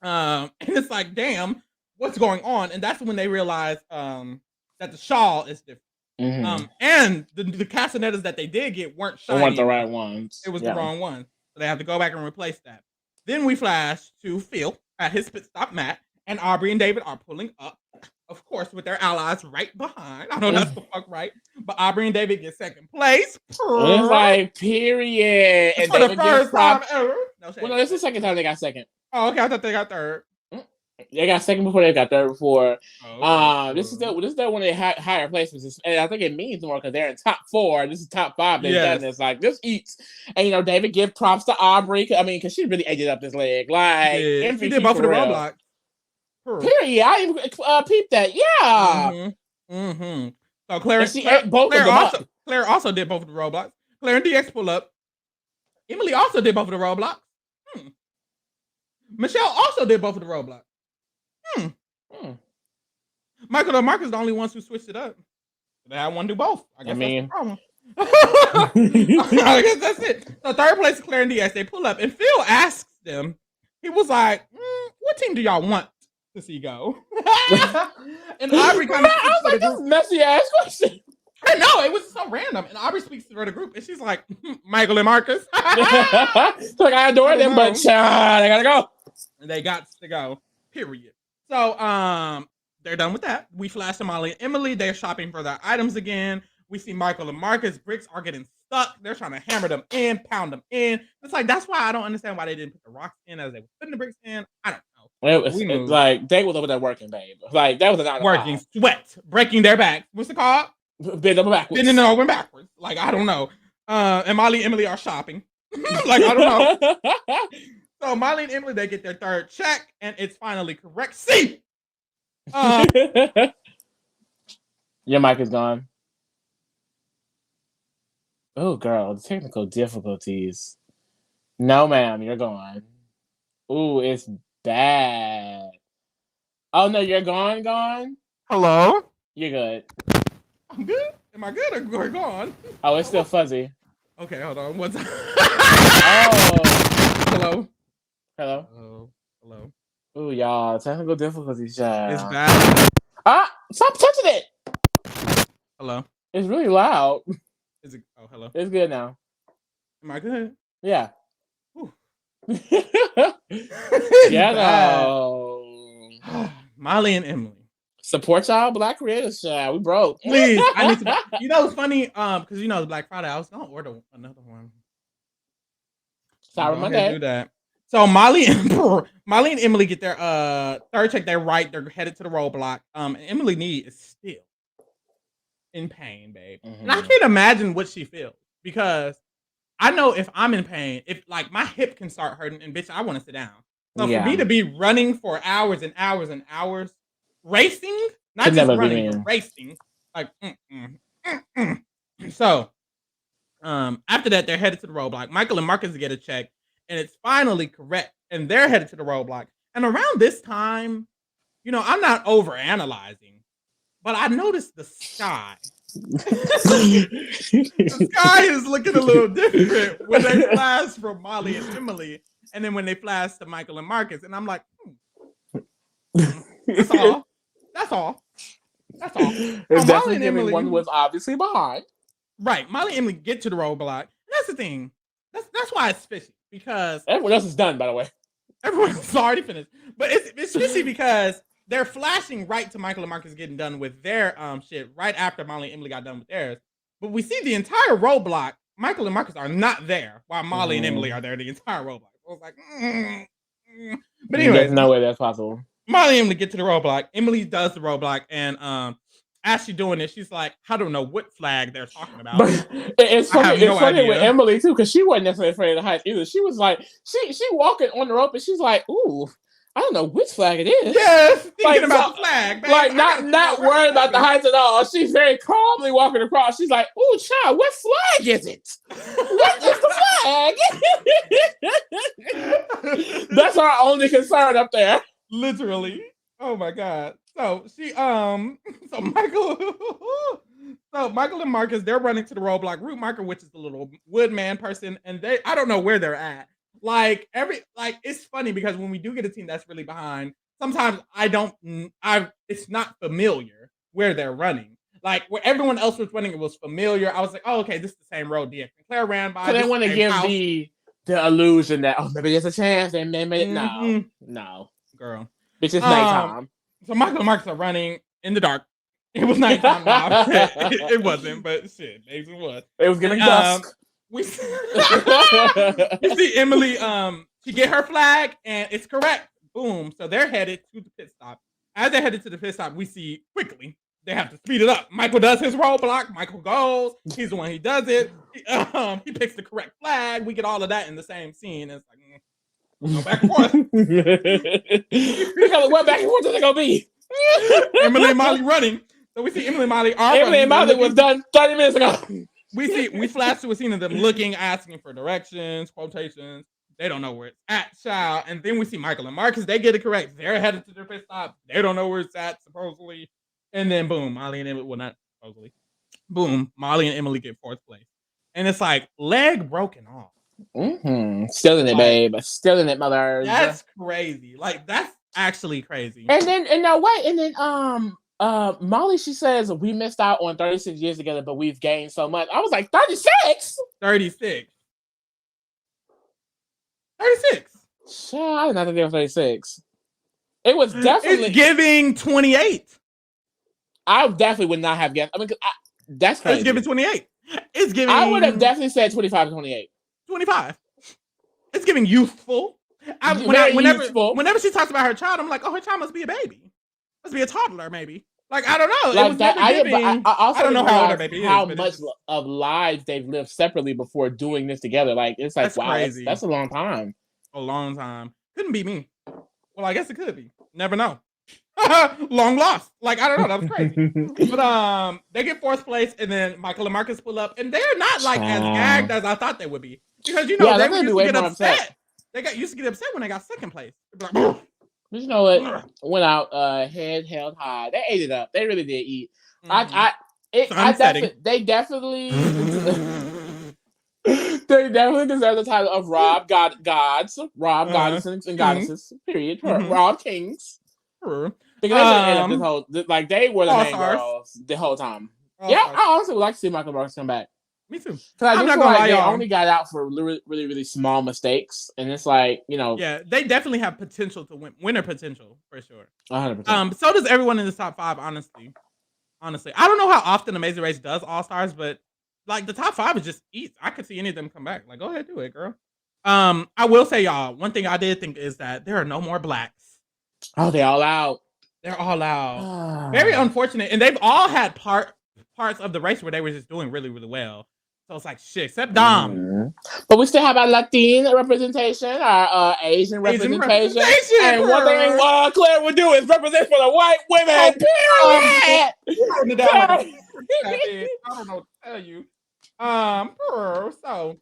And it's like, damn, what's going on? And that's when they realize that the shawl is different. Mm-hmm. And the castanettas that they did get weren't shiny. They weren't the right ones. It was the wrong one. So they have to go back and replace that. Then we flash to Phil at his pit stop mat, and Aubrey and David are pulling up, of course, with their allies right behind. I know that's the fuck right. But Aubrey and David get second place. It's like, period. And for the first time ever. No, this is the second time they got second. Oh, okay. I thought they got third. They got second before they got third before. Oh, okay. This is one of their higher placements, and I think it means more because they're in top 4. This is top 5. They've done this. Like, this eats. And David give props to Aubrey. I mean, because she really edged up this leg. Like, and she did both of the roadblocks. Period. I even peeped that. Yeah. Mm-hmm. So Claire also did both of the roadblocks. Claire and DX pull up. Emily also did both of the roadblocks. Michelle also did both of the roadblocks. Michael and Marcus are the only ones who switched it up. They had one do both. I guess that's the problem. I guess that's it. So third place, Claire and DX, they pull up, and Phil asks them. He was like, "What team do y'all want to see go?" And Aubrey kind of I was like, "This messy ass question." I know, it was so random. And Aubrey speaks to the group, and she's like, "Michael and Marcus." So like, I adore them, but they gotta go. And they got to go. Period. So they're done with that. We flash to Molly and Emily. They're shopping for their items again. We see Michael and Marcus. Bricks are getting stuck. They're trying to hammer them in, pound them in. It's like, that's why I don't understand why they didn't put the rocks in as they were putting the bricks in. I don't know. It's like they was over there working, babe. Like that was an working, sweat, breaking their back. What's it called? Bending over backwards. Bending over backwards. Like, I don't know. And Molly and Emily are shopping. Like, I don't know. So Molly and Emily, they get their third check, and it's finally correct. See? Your mic is gone. Oh, girl, the technical difficulties. No, ma'am, you're gone. Ooh, it's bad. Oh, no, you're gone? Hello? You're good. I'm good? Am I good or we're gone? Oh, it's still fuzzy. Okay, hold on. What's Oh. Hello? Hello? Hello? Oh, y'all, technical difficulties, It's child. bad. Stop touching it. Hello. It's really loud. Is it? Oh, hello. It's good now. Am I good? Yeah. Whew. Yeah, Bad. no. Molly and Emily. Support y'all, Black creators, child. We broke. Please, I need to. You know, it's funny. Because you know, it's Black Friday. I was gonna order another one. Sorry, Go my ahead and dad. do that. So Molly and Emily get their third check. They're right. They're headed to the roadblock. And Emily Nee is still in pain, babe. And I can't imagine what she feels because I know if I'm in pain, if like my hip can start hurting, and bitch, I want to sit down. So for me to be running for hours and hours and hours, racing, not Could just never be running, me. but racing, like So after that, they're headed to the roadblock. Michael and Marcus get a check, and it's finally correct, and they're headed to the roadblock. And around this time, you know, I'm not over analyzing, but I noticed the sky. The sky is looking a little different when they flash from Molly and Emily, and then when they flash to Michael and Marcus, and I'm like, that's all. That's all. That's all. It's So definitely Molly and giving Emily, one was obviously behind. right? Molly and Emily get to the roadblock. That's the thing. That's why it's fishy because Everyone else is done, by the way. everyone's already finished. But it's fishy because they're flashing right to Michael and Marcus getting done with their shit right after Molly and Emily got done with theirs. But we see the entire roadblock. Michael and Marcus are not there while Molly and Emily are there the entire roadblock. I was like, But anyways, there's no way that's possible. Molly and Emily get to the roadblock. Emily does the roadblock, and as she's doing it, she's like, I don't know what flag they're talking about. But it's funny. have no It's funny idea. with Emily too, because she wasn't necessarily afraid of the heights either. She was like, she walking on the rope, and she's like, "Ooh, I don't know which flag it is." Yes, thinking Like, about the flag, babe. like not worried about the heights at all. She's very calmly walking across. She's like, "Ooh, child, what flag is it? What is the flag?" That's our only concern up there. Literally. Oh my god. So she so Michael and Marcus, they're running to the roadblock. Root Marker, which is the little woodman person, and I don't know where they're at. Like it's funny because when we do get a team that's really behind, sometimes it's not familiar where they're running. Like where everyone else was running, it was familiar. I was like, oh, okay, this is the same road DX and Claire ran by. So they want to give the illusion that maybe there's a chance they may make it. No, girl. It's just nighttime. So Michael and Marcus are running in the dark. It was nighttime. It wasn't, but shit, maybe it was. It was getting dusk. We see Emily. She get her flag, and it's correct. Boom. So they're headed to the pit stop. As they're headed to the pit stop, we see quickly they have to speed it up. Michael does his roadblock. Michael goes. He's the one who does it. He picks the correct flag. We get all of that in the same scene. It's like go back and forth. What back and forth is it gonna be? Emily and Molly running. So we see Emily and Molly are Emily and Molly was done 30 minutes ago. We flash to a scene of them looking, asking for directions, quotations. They don't know where it's at, child. And then we see Michael and Marcus. They get it correct. They're headed to their pit stop. They don't know where it's at, supposedly. And then boom, Molly and Emily. Well, not supposedly. Boom, Molly and Emily get fourth place. And it's like leg broken off. Still in it, babe. Still in it, mother. That's crazy. Like that's actually crazy. And then Molly, she says we missed out on 36 years together, but we've gained so much. I was like, 36? 36. Sure, I did not think they were 36. It was definitely it's giving 28. I definitely would not have guessed. I mean, that's crazy. It's giving 28. It's giving. I would have definitely said 25 to 28. 25. It's giving youthful. Whenever she talks about her child, I'm like, oh, her child must be a baby. Must be a toddler, maybe. Like, I don't know. Like that, I don't know how old her baby is. How much of lives they've lived separately before doing this together. Like, it's like, wow, crazy. That's a long time. A long time. Couldn't be me. Well, I guess it could be. Never know. Long lost. Like, I don't know. That was crazy. But they get fourth place, and then Michael and Marcus pull up, and they're not like as gagged as I thought they would be. Because they used to get upset. They used to get upset when they got second place. Like, you know what? Went out head held high. They ate it up. They really did eat. They definitely They definitely deserve the title of Rob Gods, Rob Goddesses and Goddesses. Period. Rob Kings. Sure. Because they should end up this whole like they were the main All-Stars. girls the whole time. All Yeah, stars. I honestly would like to see Michael Marks come back. Me too. Because I I'm just not feel gonna like lie, they y'all. only got out for really, really, really small mistakes, and it's like Yeah, they definitely have potential to winner potential for sure. 100%. So does everyone in the top 5. Honestly, I don't know how often Amazing Race does All Stars, but like the top 5 is just easy. I could see any of them come back. Like, go ahead, do it, girl. I will say, y'all, one thing I did think is that there are no more blacks. Oh, they all out. They're all out. Very unfortunate, and they've all had parts of the race where they were just doing really, really well. So it's like shit, except Dom. Mm-hmm. But we still have our Latin representation, our Asian representation. And one thing Claire would do is represent for the white women. Period. I don't know what to tell you. So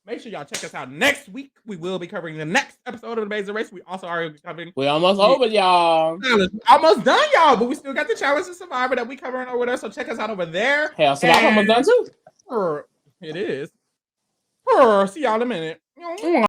make sure y'all check us out next week. We will be covering the next episode of The Amazing Race. We also are covering. We almost over, y'all. Almost done, y'all. But we still got the Challenge of Survivor that we covering over there. So check us out over there. Hell, Survivor almost done too. It is. See y'all in a minute.